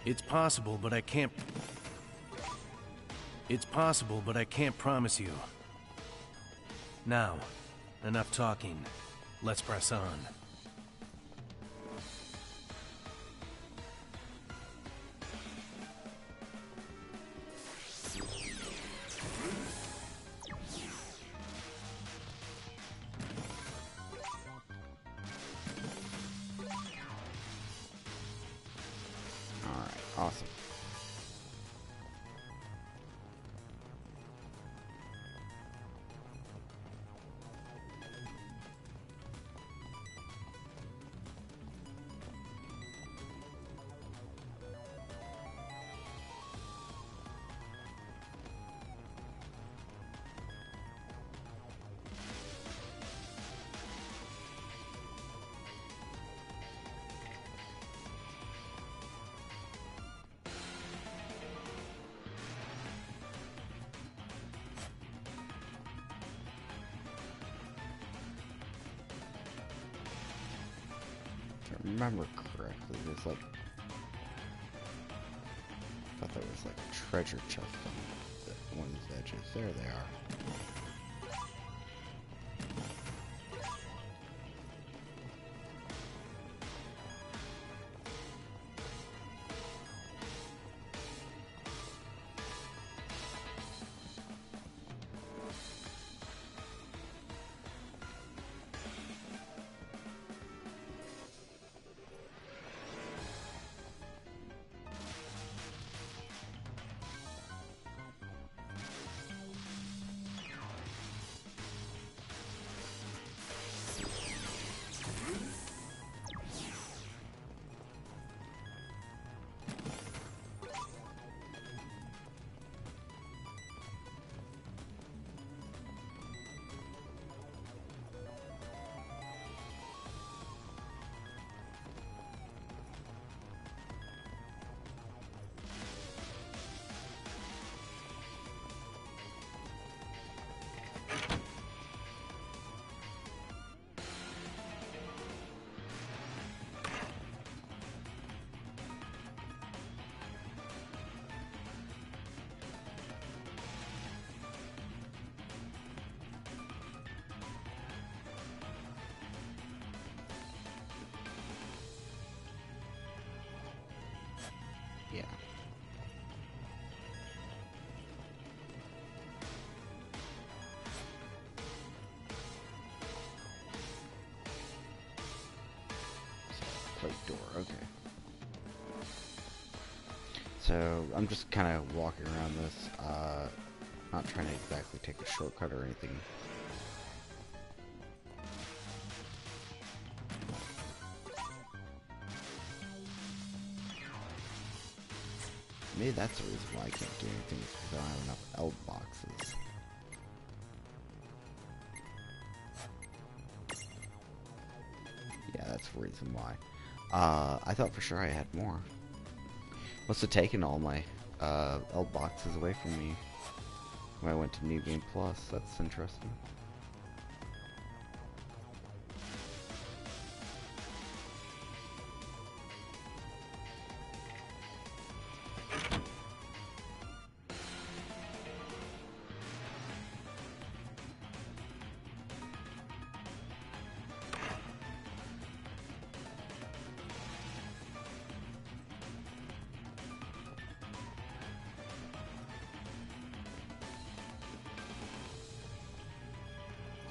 It's possible, but I can't... It's possible, but I can't promise you. Now, enough talking. Let's press on. Awesome. remember correctly, there's like... I thought there was like a treasure chest on one of these edges. There they are. Yeah. Plate door, okay. So, I'm just kind of walking around this, not trying to exactly take a shortcut or anything. Maybe that's the reason why I can't do anything, is because I don't have enough L boxes. Yeah, that's the reason why. I thought for sure I had more. Must have taken all my L boxes away from me when I went to New Game Plus. That's interesting.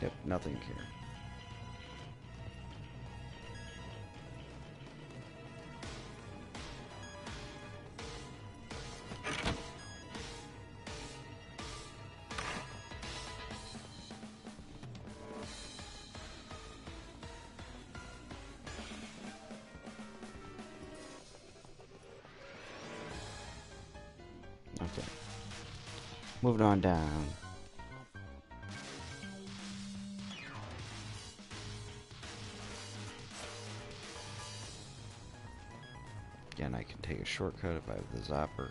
Yep, nothing here. Okay. Moving on down. Again, I can take a shortcut if I have the zapper.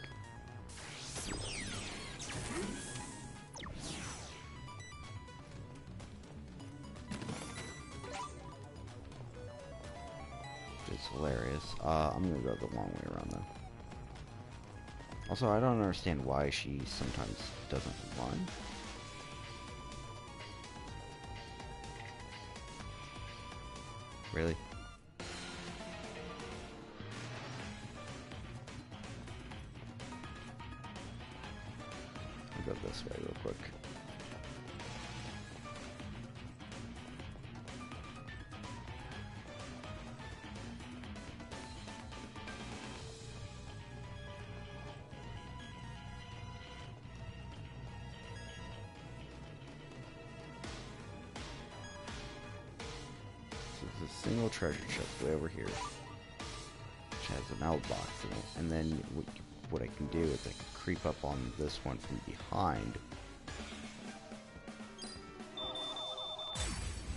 Which is hilarious. I'm gonna go the long way around though. Also, I don't understand why she sometimes doesn't run. Really? I'll go this way real quick. There's a single treasure chest way over here, which has an out box in it, and then what I can do is I can creep up on this one from behind,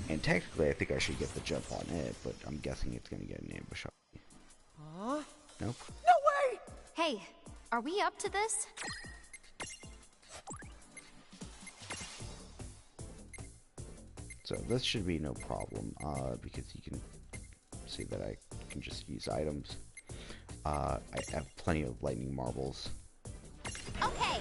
and technically I think I should get the jump on it, but I'm guessing it's gonna get an ambush on me. Huh? Nope. No way! Hey, are we up to this? So this should be no problem, because you can see that I can just use items. I have plenty of lightning marbles. Okay.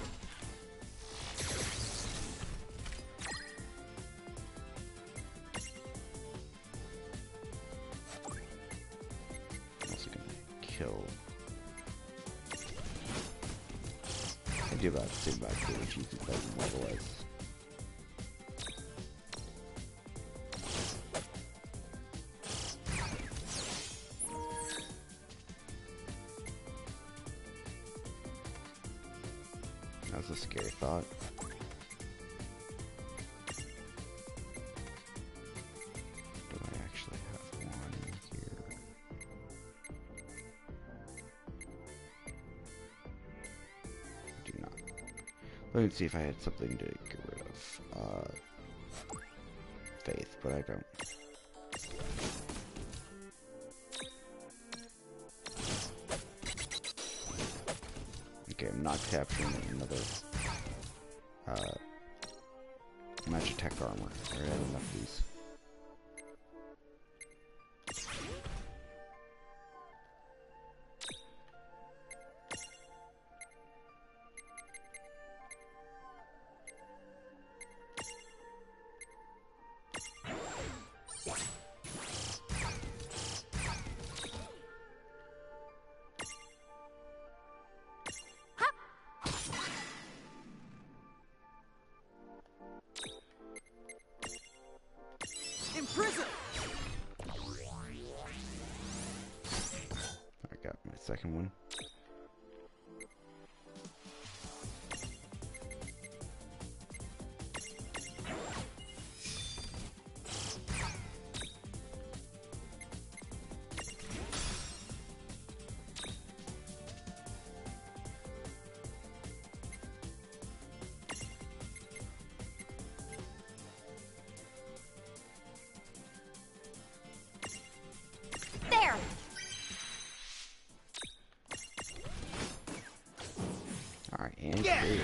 I'm also gonna kill. I do about the same amount of damage using lightning marble as. That was a scary thought. Do I actually have one here? I do not. Let me see if I had something to get rid of. Faith, but I don't. Okay, I'm not capturing another Magitech armor. I already have enough of these. In prison! I got my second one. There! Alright, and Yeah. clear.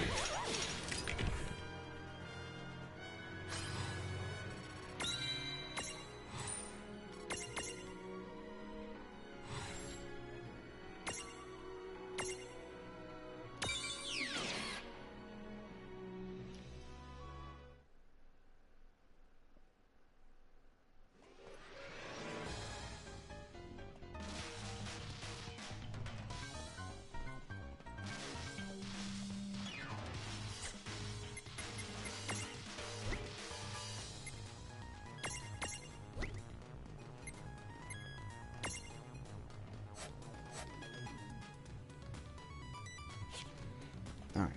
Alright,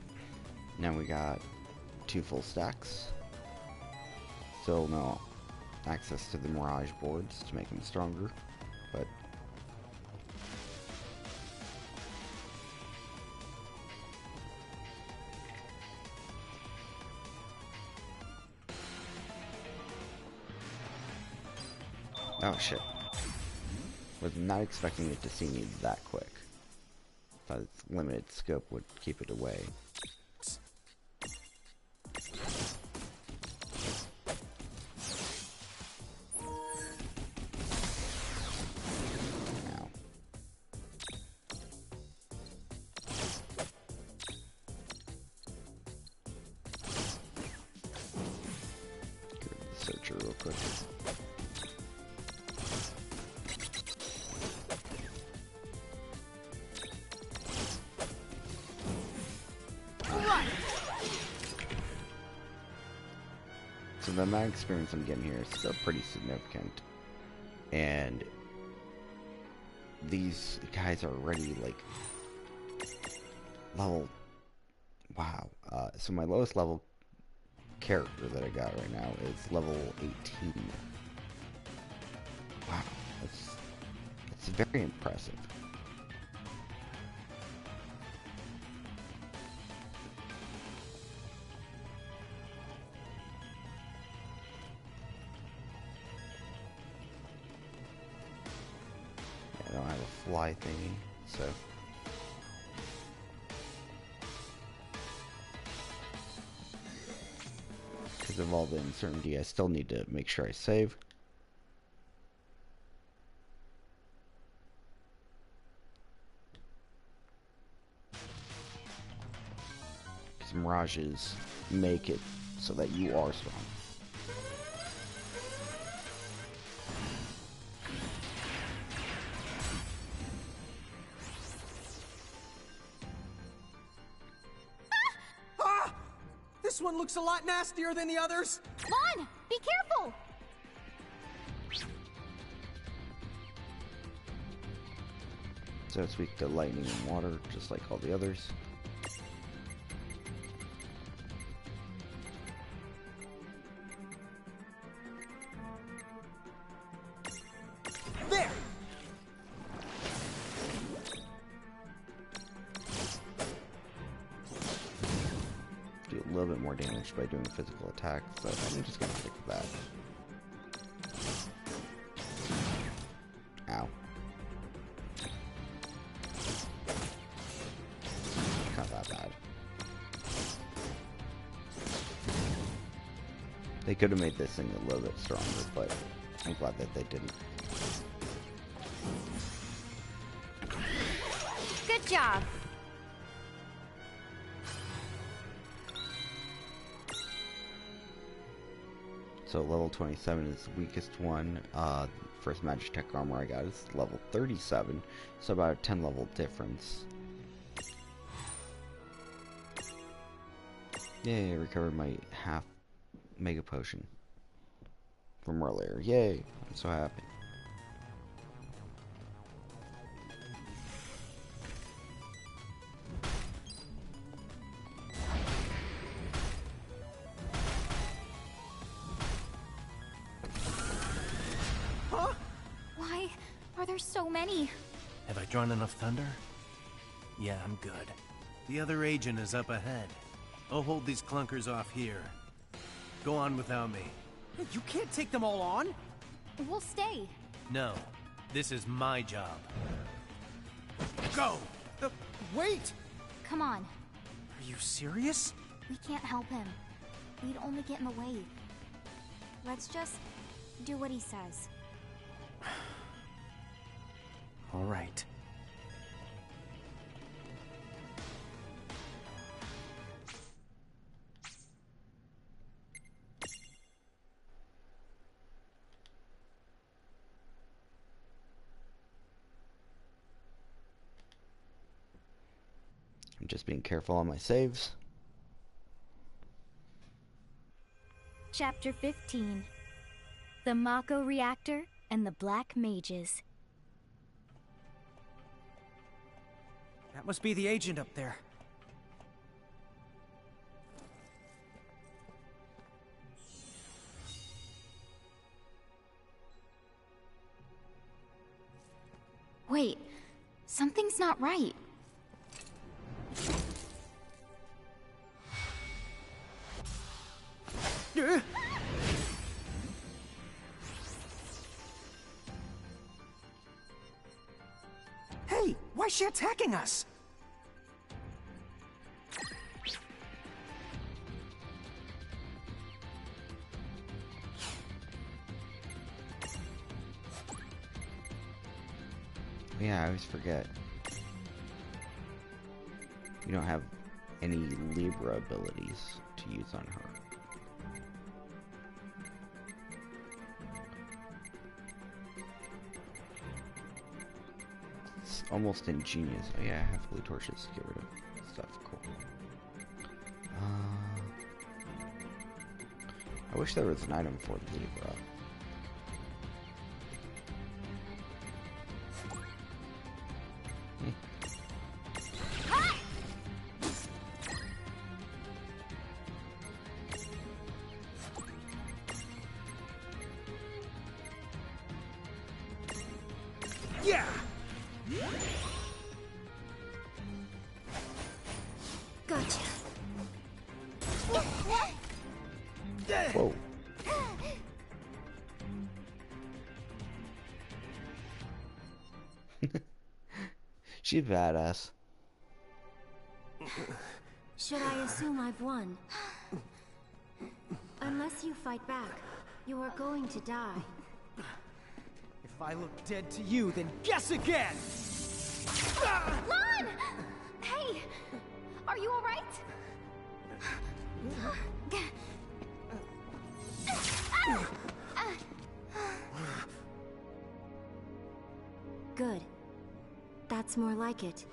now we got 2 full stacks. Still no access to the Mirage boards to make them stronger, but oh shit. Was not expecting it to see me that quick. Thought its limited scope would keep it away. Now. Get rid of the searcher real quick. So the amount of experience I'm getting here is still pretty significant. And these guys are already like level, wow. So my lowest level character that I got right now is level 18. Wow, it's very impressive. I don't have a fly thingy, so. Because of all the uncertainty, I still need to make sure I save. because mirages make it so that you are strong. Ah! This one looks a lot nastier than the others. Mon, be careful! So it's weak to lightning and water, just like all the others. There! Do a little bit more damage by doing a physical attack, so I'm just gonna stick with that. Ow. Not that bad. They could have made this thing a little bit stronger, but I'm glad that they didn't. Good job. So level 27 is the weakest one. First magic tech armor I got is level 37, so about a 10 level difference. Yay, I recovered my half mega potion from earlier. Yay, I'm so happy. Huh? Why are there so many? Have I drawn enough thunder? Yeah, I'm good. The other agent is up ahead. I'll hold these clunkers off here. Go on without me. Hey, you can't take them all on. We'll stay. No, this is my job. Go! Wait! Come on. Are you serious? We can't help him. We'd only get in the way. Let's just do what he says. All right. I'm just being careful on my saves. Chapter 15. The Mako Reactor and the Black Mages. That must be the agent up there. Wait, something's not right. Hey, why is she attacking us? Yeah, I always forget. You don't have any Libra abilities to use on her. It's almost ingenious. Oh yeah, I have blue torches to get rid of stuff. Cool. I wish there was an item for Libra. Yeah! Gotcha. Whoa. She's badass. Should I assume I've won? Unless you fight back, you are going to die. If I look dead to you, then guess again! Lon! Hey! Are you alright? Good. That's more like it.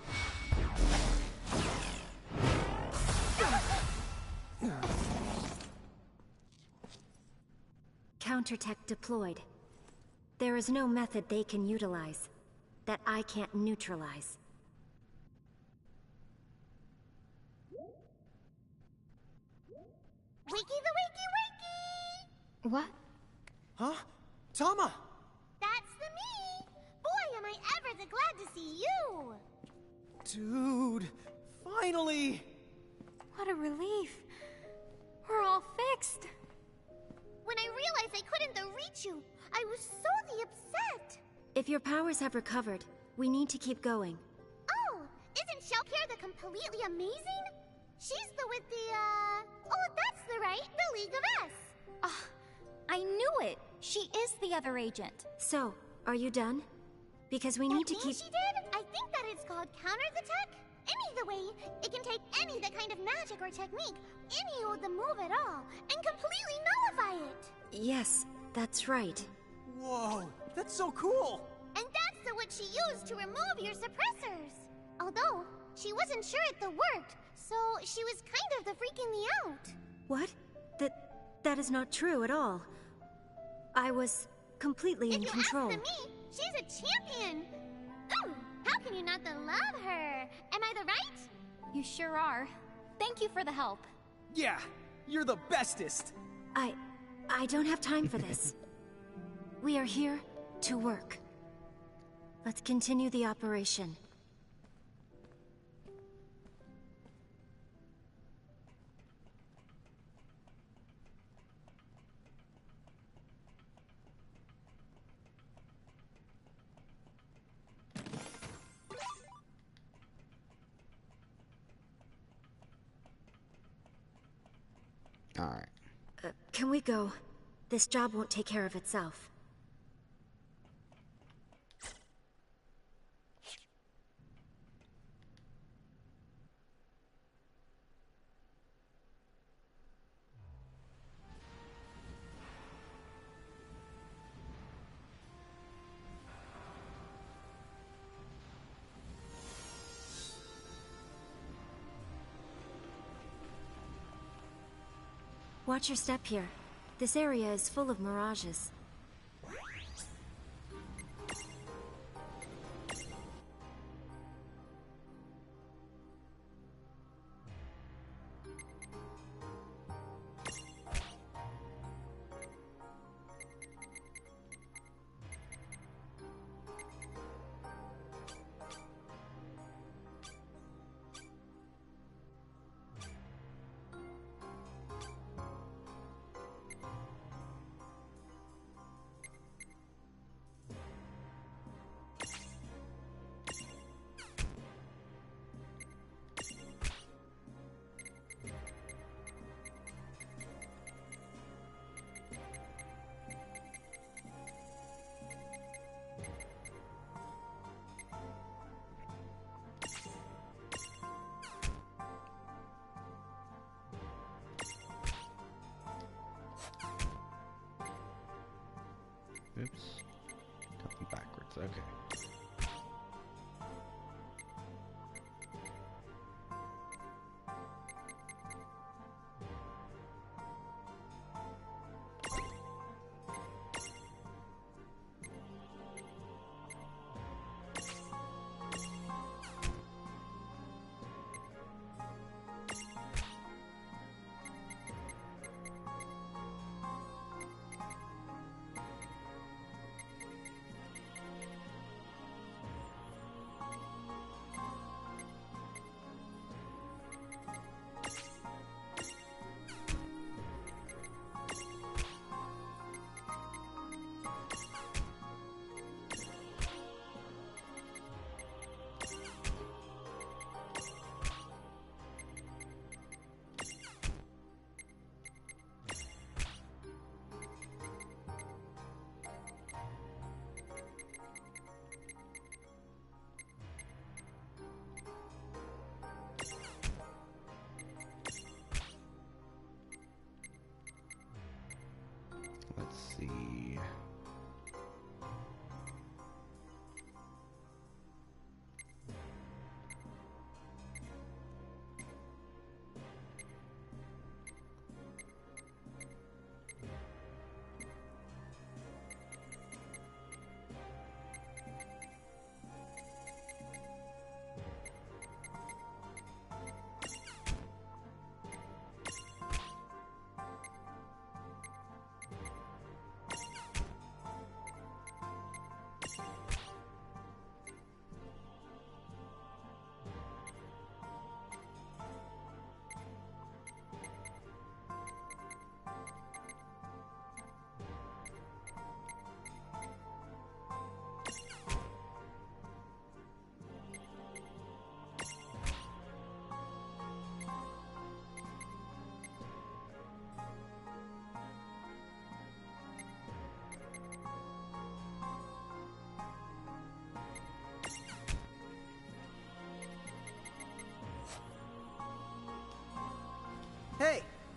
Counter-tech deployed. There is no method they can utilize that I can't neutralize. Wakey the wakey wakey! What? Huh? Tama! That's the me! Boy, am I ever the glad to see you! Dude, finally! What a relief. We're all fixed. When I realized I couldn't reach you, I was so upset! If your powers have recovered, we need to keep going. Oh, isn't Shellcare the completely amazing? She's the with the, Oh, that's the right, the League of S! I knew it. She is the other agent. So, are you done? Because we need to keep... she did? I think that it's called counter the tech? Any the way, it can take any the kind of magic or technique, any or the move at all, and completely nullify it! Yes, that's right. Whoa, that's so cool! And that's the what she used to remove your suppressors! Although, she wasn't sure it the worked, so she was kind of the freaking me out. What? That is not true at all. I was completely in control. If you ask the me, she's a champion! Ooh, how can you not love her? Am I the right? You sure are. Thank you for the help. Yeah, you're the bestest! I don't have time for this. We are here to work. Let's continue the operation. Alright. Can we go? This job won't take care of itself. Watch your step here. This area is full of mirages. Oops. Copy backwards, okay.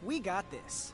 We got this.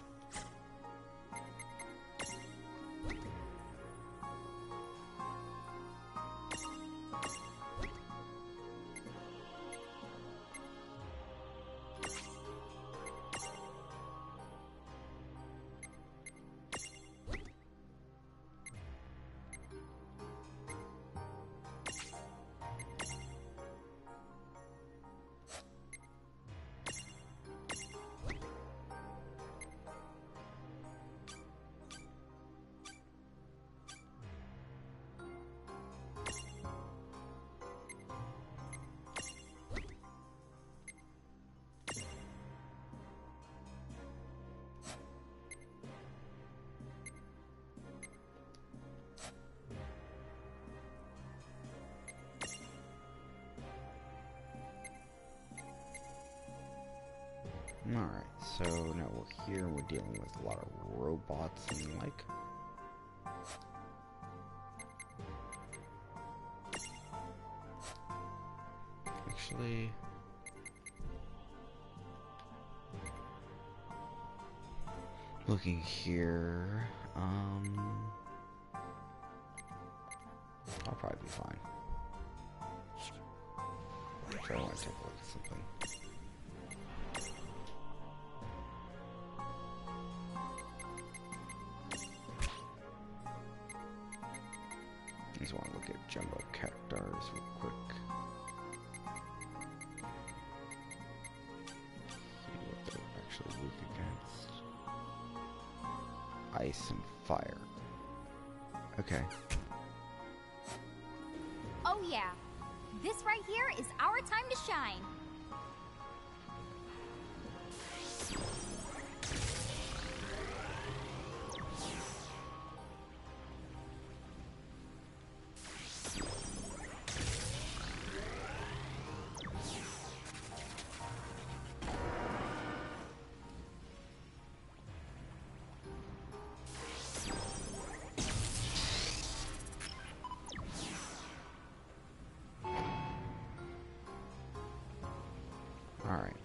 Alright, so now we're here and we're dealing with a lot of robots and like. Actually, looking here, I'll probably be fine. I'm sure I want to take a look at something. I just want to look at jumbo cactars real quick. See what they're actually weak against. Ice and fire. Okay. Oh yeah. This right here is our time to shine. Alright.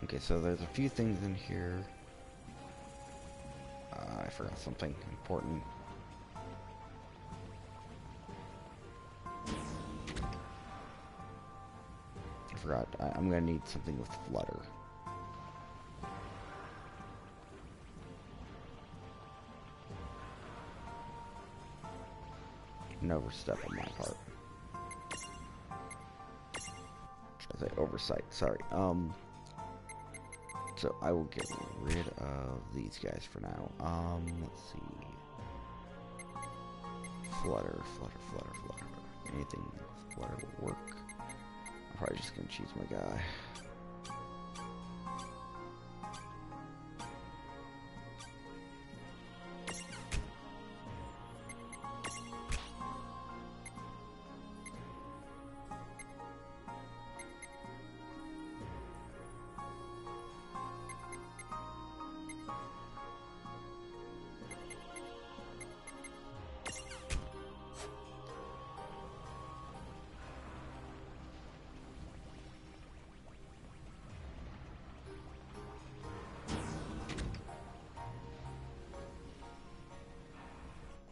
Okay, so there's a few things in here. I forgot something important. I forgot. I'm gonna need something with flutter. An overstep on my part. Should I say oversight? Sorry. So I will get rid of these guys for now. Let's see. Flutter. Anything with flutter will work. I'm probably just gonna choose my guy.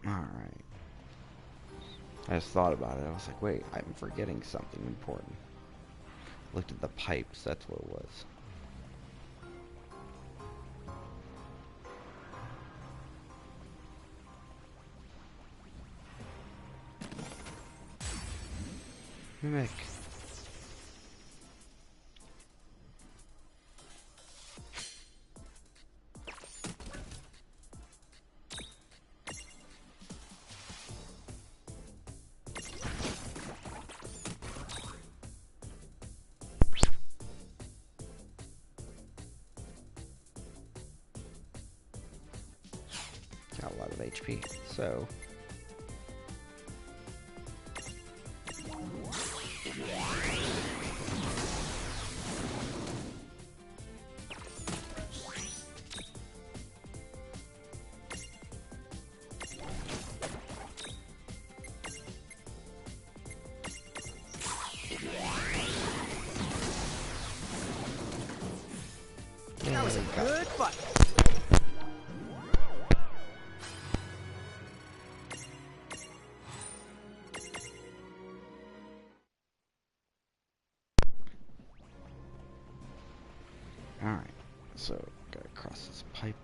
Alright. I just thought about it. I was like, wait, I'm forgetting something important. Looked at the pipes, that's what it was. Mimic. Got a lot of HP, so Good fight. Alright, so gotta cross this pipe.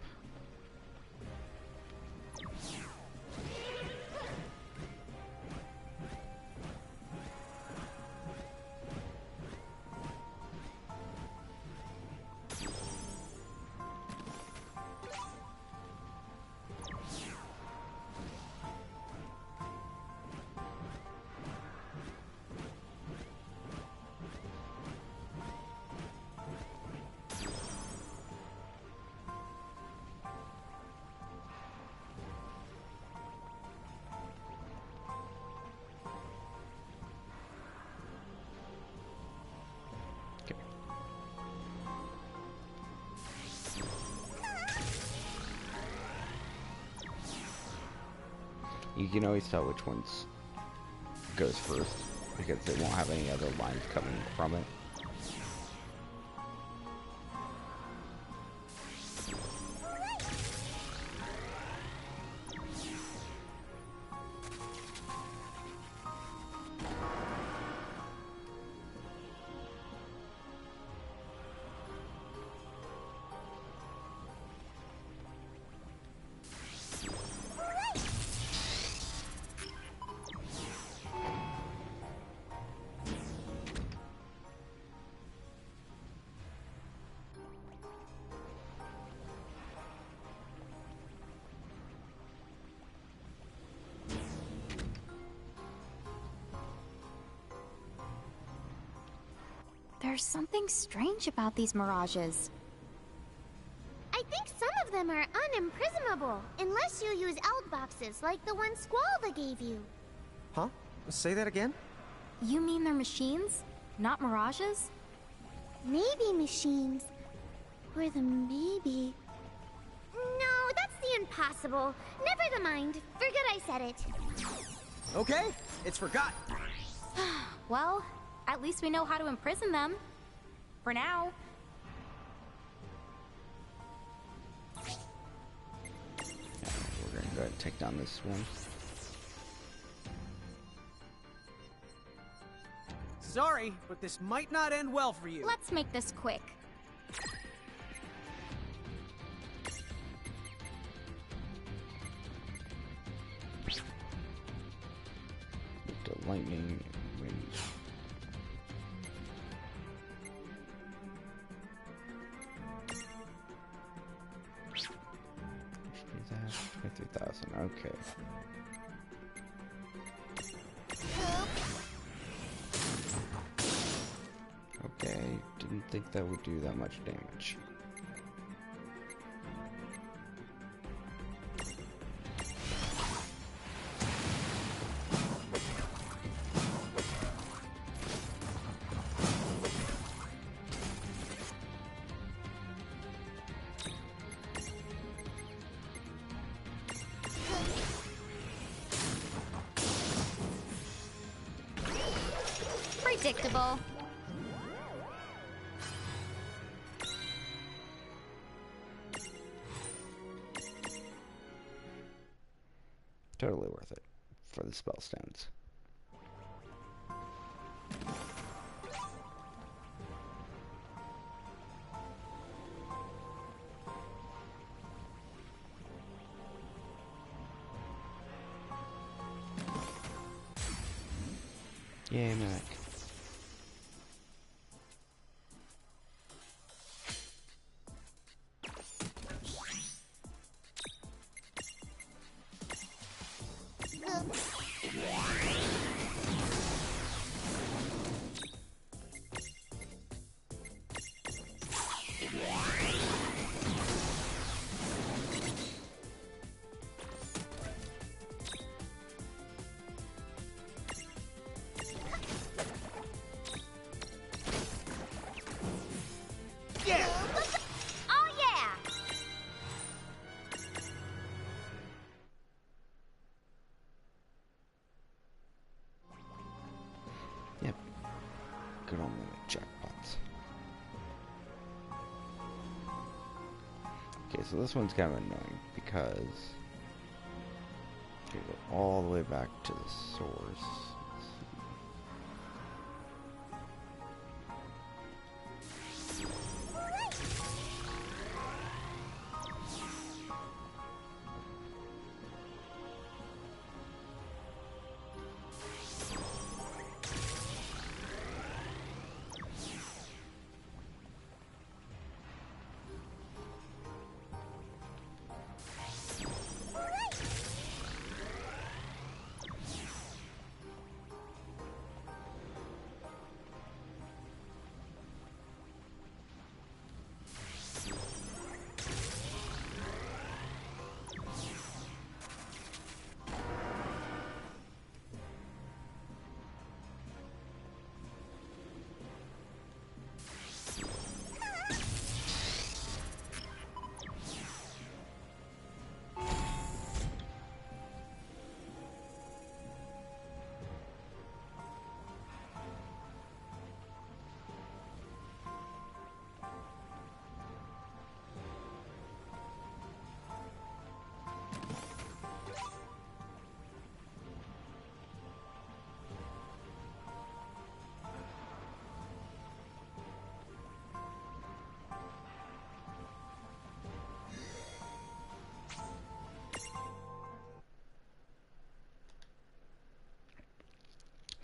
You can always tell which ones goes first because they won't have any other lines coming from it. There's something strange about these mirages. I think some of them are unimprisonable, unless you use eld boxes like the one Squalva gave you. Huh? Say that again? You mean they're machines, not mirages? Maybe machines. Or the maybe... No, that's the impossible. Never the mind. Forget I said it. Okay, it's forgotten. Well, at least we know how to imprison them. For now. We're gonna go ahead and take down this one. Sorry, but this might not end well for you. Let's make this quick. With the lightning range. That 50,000. Okay. Okay, didn't think that would do that much damage. Predictable. Totally worth it for the spell stones. Yay, Mac. Oh yeah! Yep. Good on the jackpots. Okay, so this one's kind of annoying because you go all the way back to the source.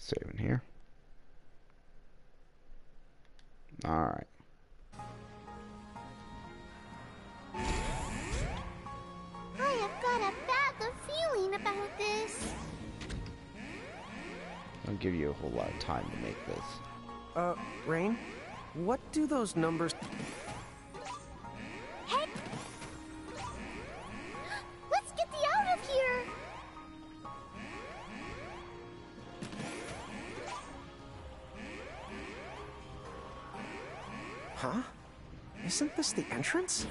Save in here. Alright. I have got a bad feeling about this. I'll give you a whole lot of time to make this. Rain? What do those numbers... Hey! Let's get thee out of here! Huh? Isn't this the entrance?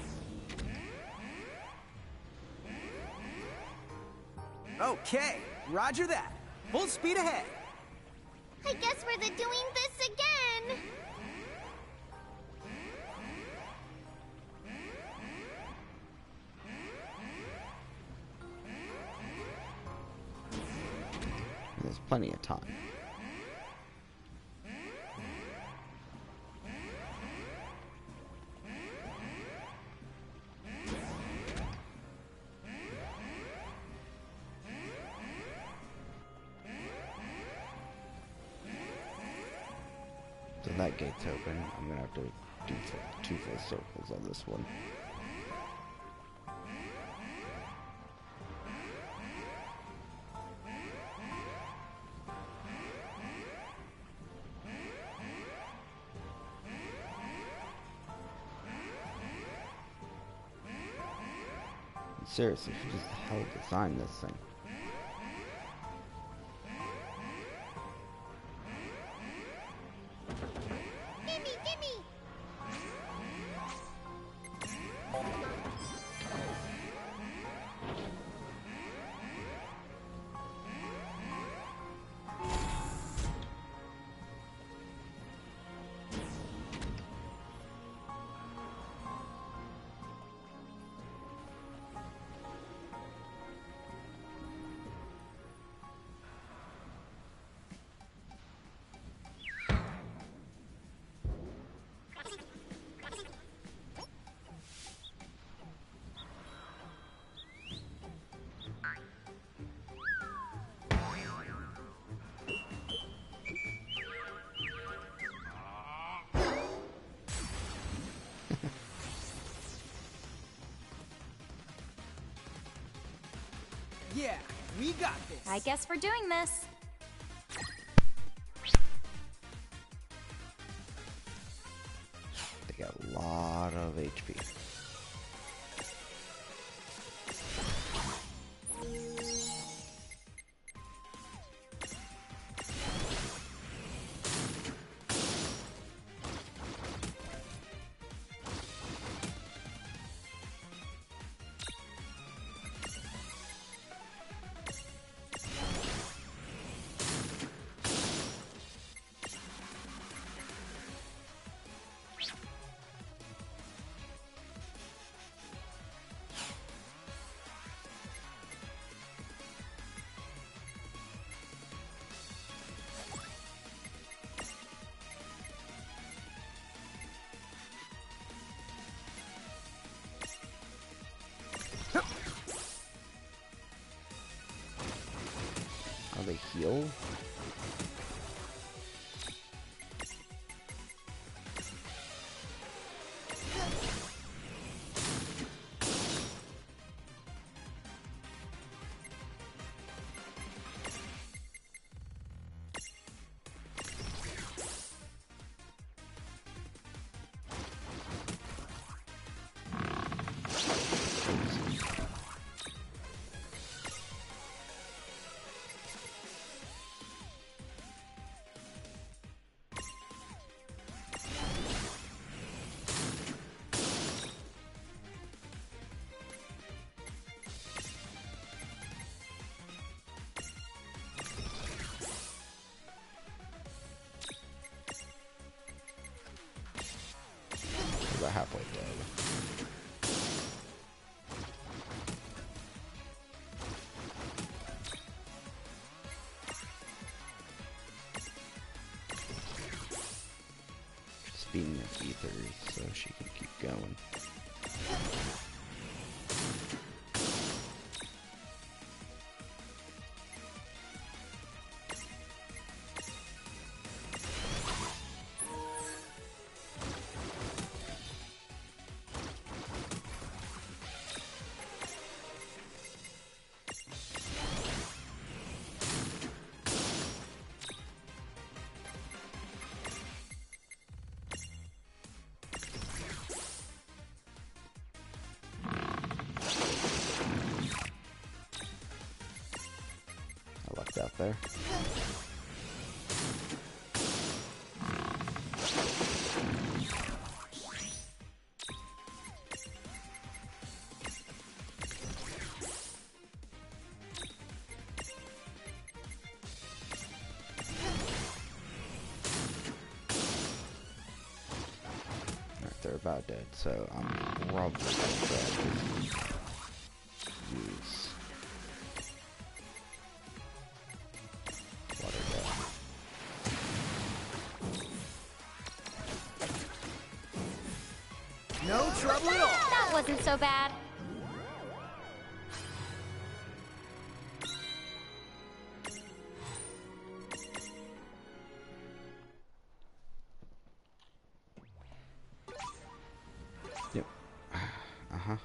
Okay, roger that. Full speed ahead. I guess we're doing this again. There's plenty of time. So that gate's open. I'm gonna have to do two full circles on this one. Seriously, who just the hell designed this thing? Gimme, gimme! Yeah, we got this. I guess we're doing this. They got a lot of HP. go. About halfway dead. Just beating the ethers so she can keep going. Out there. Alright, they're about dead, so I'm probably gonna use No trouble at all. That wasn't so bad. Yep. Uh-huh.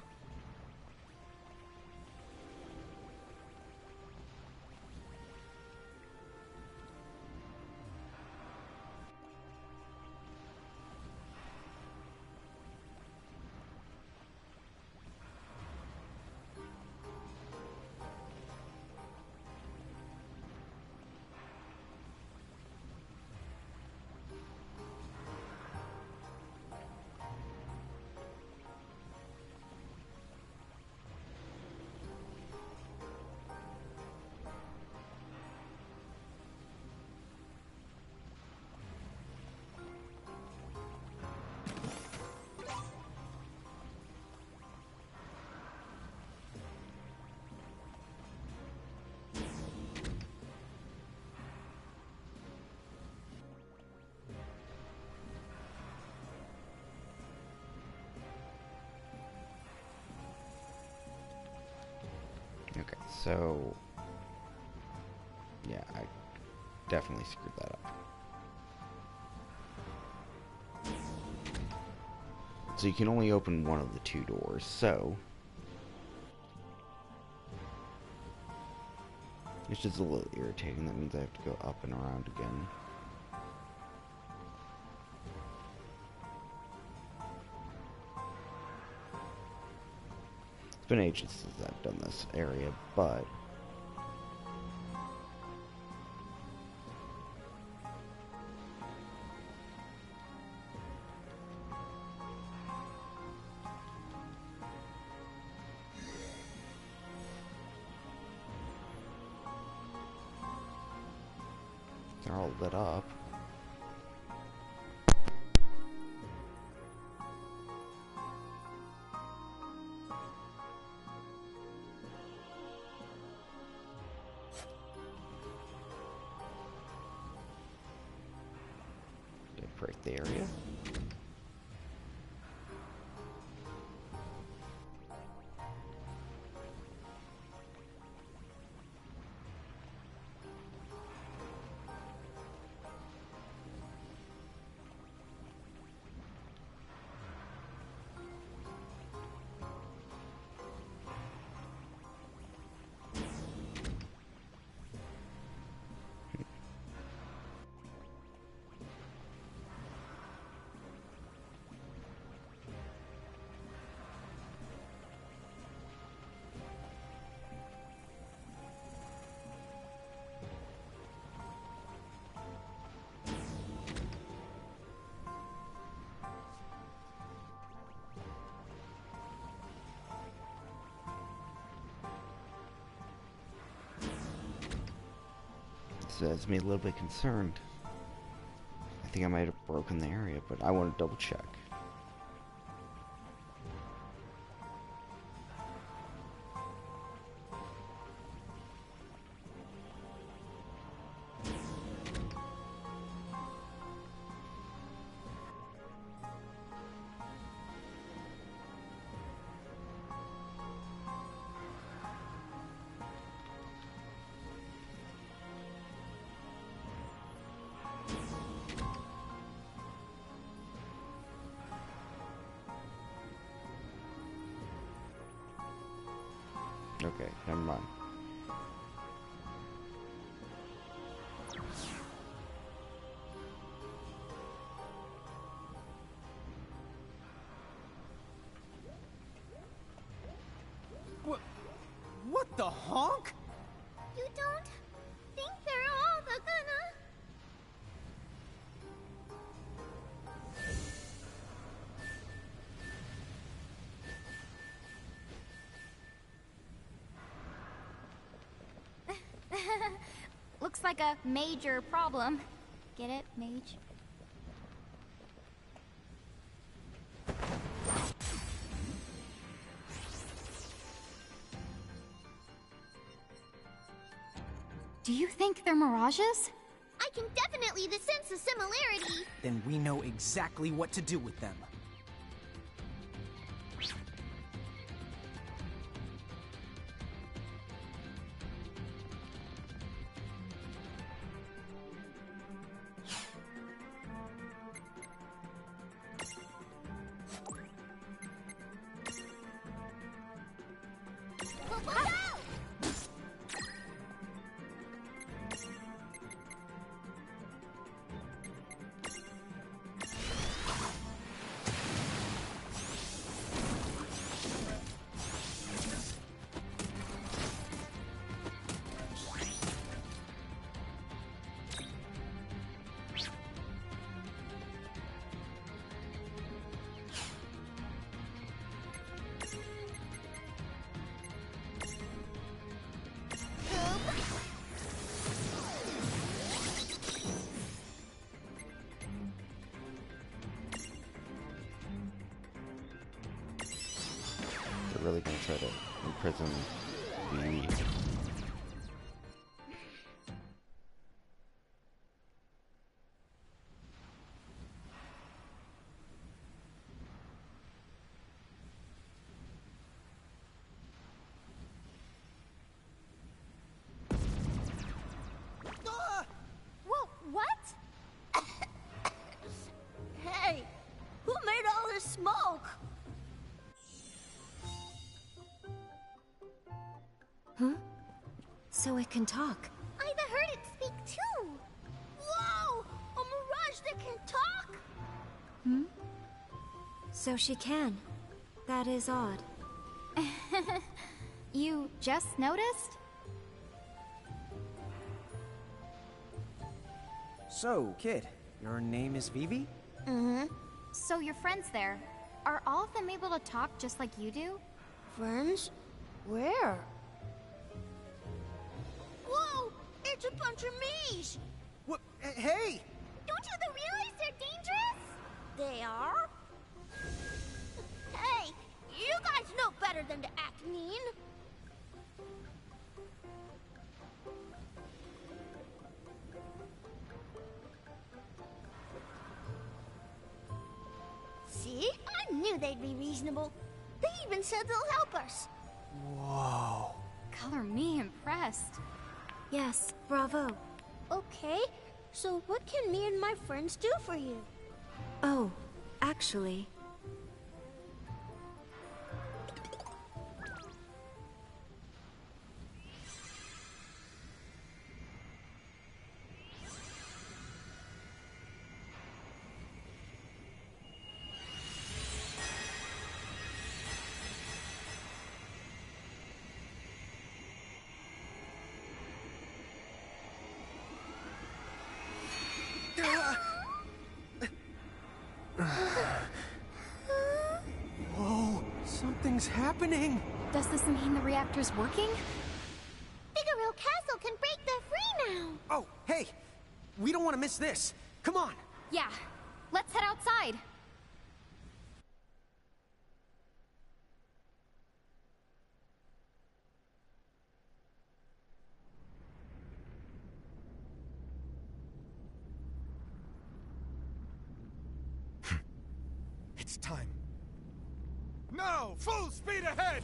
Okay, so yeah, I definitely screwed that up. So you can only open one of the two doors, so it's just a little irritating. That means I have to go up and around again. It's been ages since I've done this area, but they're all lit up. Decorate the area. This has me a little bit concerned. I think I might have broken the area, but I want to double check. Okay, never mind. What the honk? You don't think they're all the gonna... Looks like a major problem. Get it, mage? Do you think they're mirages? I can definitely sense a similarity. Then we know exactly what to do with them. They're really gonna try to imprison me. Whoa, what? Hey, who made all this smoke? Huh? So it can talk. I've heard it speak too. Whoa! A mirage that can talk? Hmm? So she can. That is odd. You just noticed? So, kid, your name is Vivi? Mm-hmm. So your friends there, are all of them able to talk just like you do? Friends? Where? Whoa! It's a bunch of me's! What? Hey! Don't you realize they're dangerous? They are? Hey, you guys know better than to act mean. See? I knew they'd be reasonable. They even said they'll help us. Whoa. Color me impressed. Yes, bravo. Okay, so what can me and my friends do for you? Oh, actually... Whoa, something's happening. Does this mean the reactor's working? Figaro Castle can break the free now. Oh, hey, Hey, we don't want to miss this. Come on. Yeah, let's head outside. It's time. Now, full speed ahead!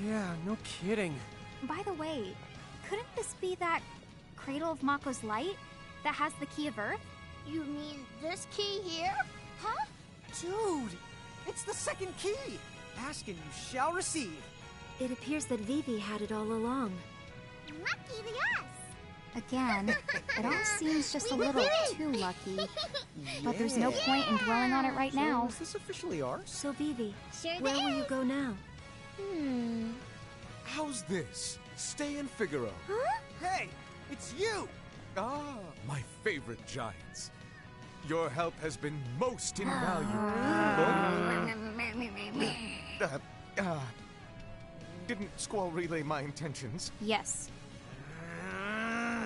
Yeah, no kidding. By the way, couldn't this be that Cradle of Mako's Light that has the Key of Earth? You mean this key here? Huh? Dude, it's the second key. Ask and you shall receive. It appears that Vivi had it all along. Lucky the us. Again, it all seems just a We little did it! too lucky. But there's no point in dwelling on it right now. Is this officially ours? So Vivi, Sure where will you did. go now? How's this? Stay in Figaro. Huh? Hey, it's you! Ah, my favorite giants. Your help has been most invaluable. Didn't Squall relay my intentions? Yes.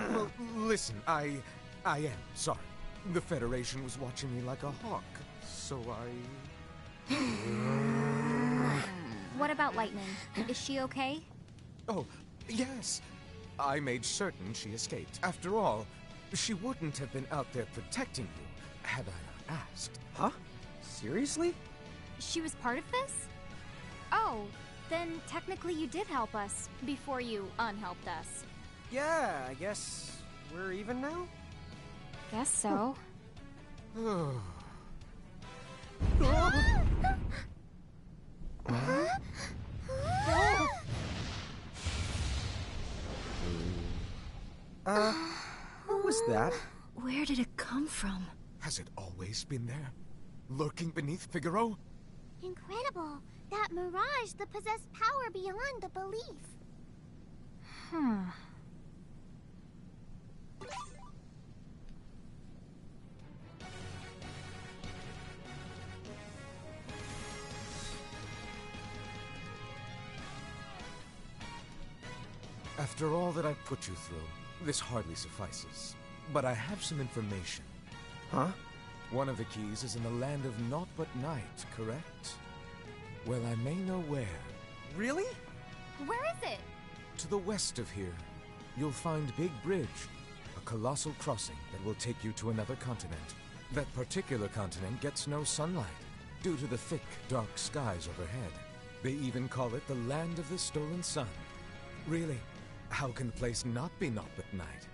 Well, listen, I am sorry. The Federation was watching me like a hawk, so I... What about Lightning? Is she okay? Oh, yes. I made certain she escaped. After all, she wouldn't have been out there protecting you, had I not asked. Huh? Seriously? She was part of this? Oh, then technically you did help us before you unhelped us. Yeah, I guess we're even now? Guess so. What was that? Where did it come from? Has it always been there? Lurking beneath Figaro? Incredible. That mirage, the possessed power beyond the belief. Huh. After all that I've put you through, this hardly suffices. But I have some information. Huh? One of the keys is in the land of naught but night, correct? Well, I may know where. Really? Where is it? To the west of here, you'll find Big Bridge, a colossal crossing that will take you to another continent. That particular continent gets no sunlight, due to the thick, dark skies overhead. They even call it the Land of the Stolen Sun. Really, how can the place not be naught but night?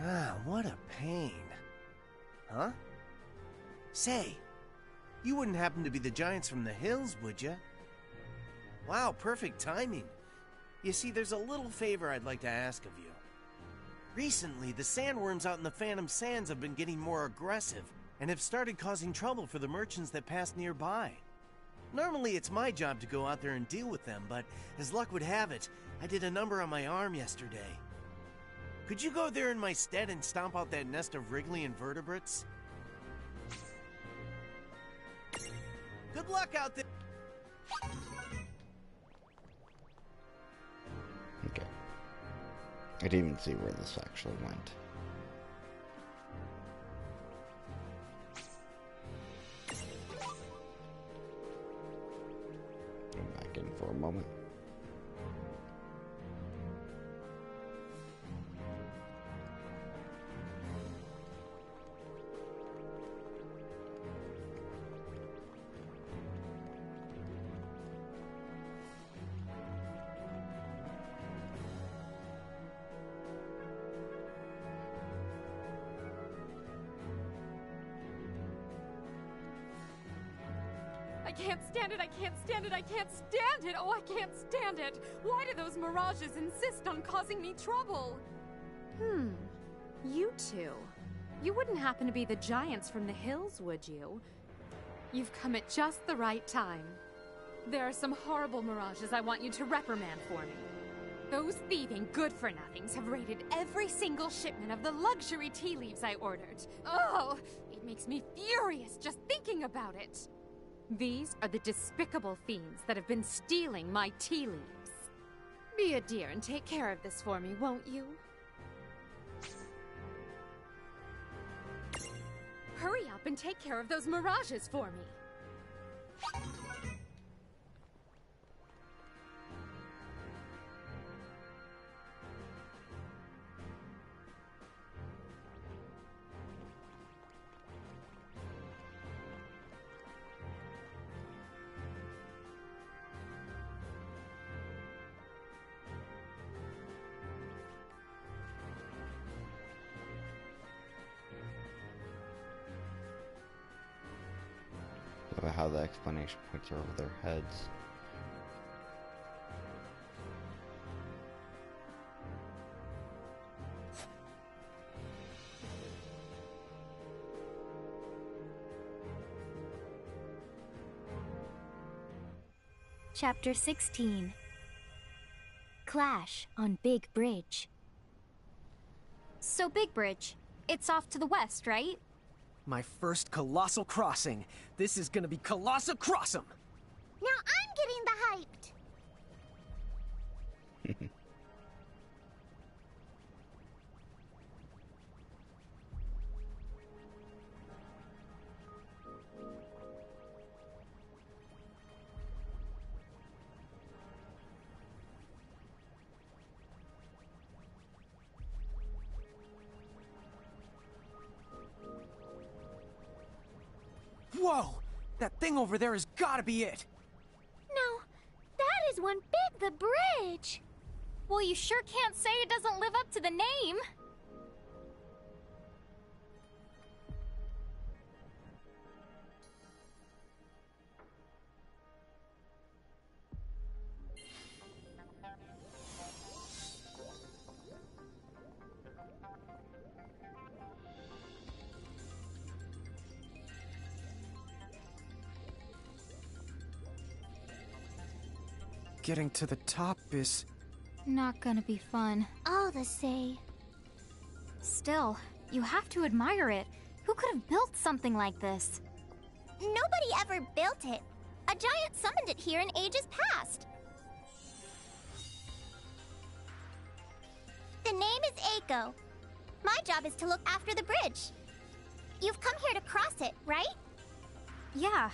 Ah, what a pain. Huh? Say, you wouldn't happen to be the giants from the hills, would you? Wow, perfect timing. You see, there's a little favor I'd like to ask of you. Recently, the sandworms out in the Phantom Sands have been getting more aggressive and have started causing trouble for the merchants that pass nearby. Normally, it's my job to go out there and deal with them, but as luck would have it, I did a number on my arm yesterday. Could you go there in my stead and stomp out that nest of wriggly invertebrates? Good luck out there! Okay. I didn't even see where this actually went. Go back in for a moment. I can't stand it, I can't stand it, I can't stand it! Oh, I can't stand it! Why do those mirages insist on causing me trouble? You two. You wouldn't happen to be the giants from the hills, would you? You've come at just the right time. There are some horrible mirages I want you to reprimand for me. Those thieving good-for-nothings have raided every single shipment of the luxury tea leaves I ordered. Oh, it makes me furious just thinking about it. These are the despicable fiends that have been stealing my tea leaves. Be a dear and take care of this for me, won't you? Hurry up and take care of those mirages for me. About how the explanation points are over their heads. Chapter 16. Clash on Big Bridge. So Big Bridge, it's off to the west, right? My first colossal crossing. This is gonna be colossal crossum. Now I'm getting the hyped. Whoa! That thing over there has gotta be it! No, that is one big the bridge. Well, you sure can't say it doesn't live up to the name. Getting to the top is... Not gonna be fun. All the say. Still, you have to admire it. Who could have built something like this? Nobody ever built it. A giant summoned it here in ages past. The name is Eiko. My job is to look after the bridge. You've come here to cross it, right? Yeah.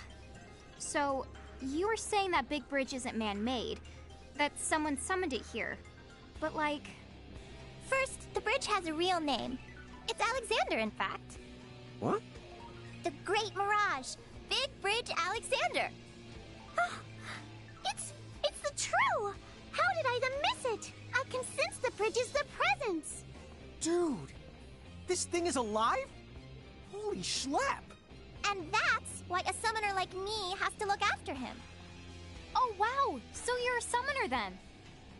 So, you were saying that Big Bridge isn't man-made, that someone summoned it here. But like... First, the bridge has a real name. It's Alexander, in fact. What? The Great Mirage. Big Bridge Alexander. It's the true. How did I even miss it? I can sense the bridge is the presence. Dude, this thing is alive? Holy schlep! And that's why a summoner like me has to look after him. Oh wow, so you're a summoner then?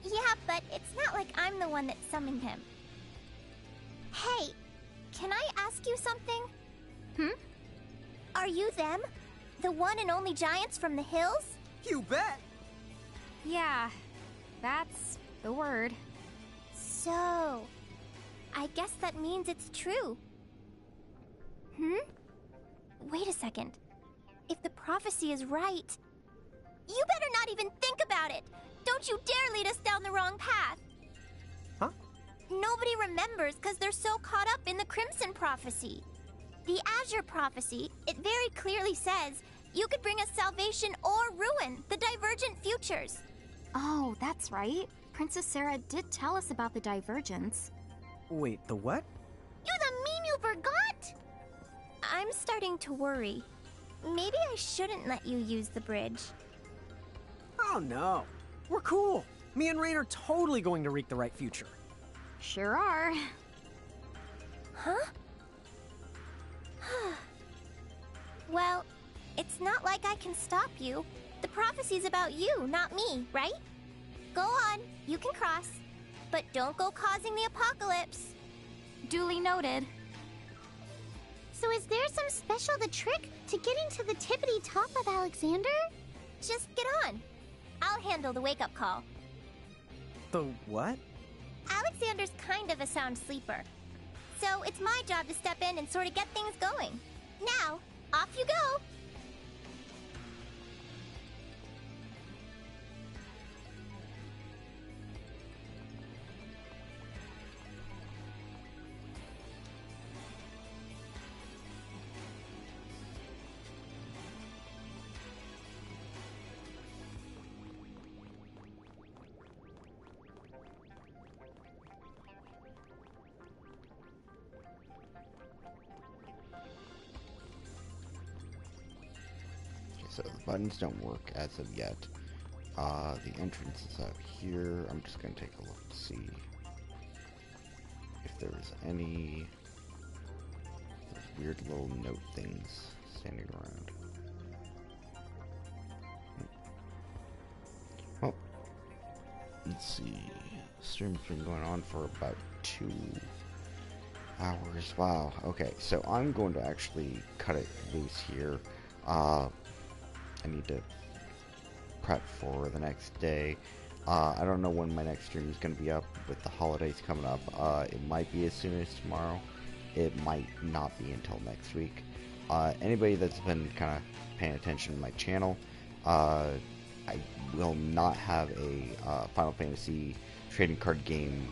Yeah, but it's not like I'm the one that summoned him. Hey, can I ask you something? Hmm? Are you them? The one and only giants from the hills? You bet! Yeah, that's the word. So, I guess that means it's true. Wait a second. If the prophecy is right, you better not even think about it! Don't you dare lead us down the wrong path! Huh? Nobody remembers because they're so caught up in the Crimson Prophecy. The Azure Prophecy, it very clearly says you could bring us salvation or ruin, the divergent futures. Oh, that's right. Princess Sarah did tell us about the divergence. Wait, the what? You the mean you forgot? I'm starting to worry. Maybe I shouldn't let you use the bridge. Oh no. We're cool. Me and Rain are totally going to reach the right future. Sure are. Huh? Well, it's not like I can stop you. The prophecy's about you, not me, right? Go on, you can cross. But don't go causing the apocalypse. Duly noted. So is there some special the trick to getting to the tippity top of Alexander? Just get on. I'll handle the wake-up call. The what? Alexander's kind of a sound sleeper. So it's my job to step in and sort of get things going. Now, off you go! So the buttons don't work as of yet. The entrance is out here. I'm just gonna take a look to see if there was any those weird little note things standing around. Well, let's see. Stream's been going on for about 2 hours. Wow. Okay, so I'm going to actually cut it loose here. I need to prep for the next day. I don't know when my next stream is going to be up with the holidays coming up. It might be as soon as tomorrow. It might not be until next week. Anybody that's been kind of paying attention to my channel, I will not have a Final Fantasy trading card game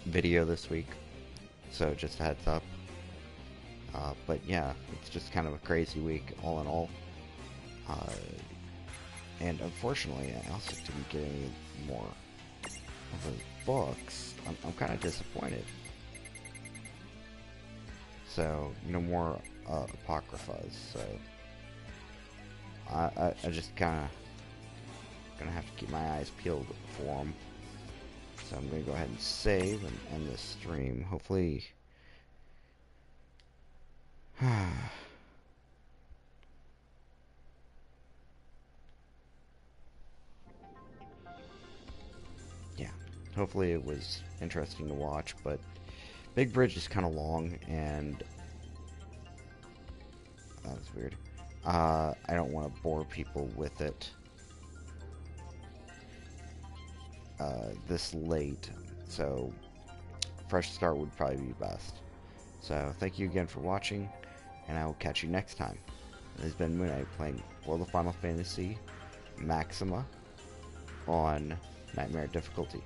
video this week. So just a heads up. But yeah, it's just kind of a crazy week all in all. And unfortunately, I also didn't get any more of the books. I'm kind of disappointed. So, no more Apocryphas, so I just kind of gonna have to keep my eyes peeled for them. So I'm gonna go ahead and save and end this stream. Hopefully... yeah, hopefully it was interesting to watch, but Big Bridge is kind of long, and that was weird. I don't want to bore people with it this late, so fresh start would probably be best. So thank you again for watching, and I will catch you next time. This has been Mune playing World of Final Fantasy Maxima on Nightmare difficulty.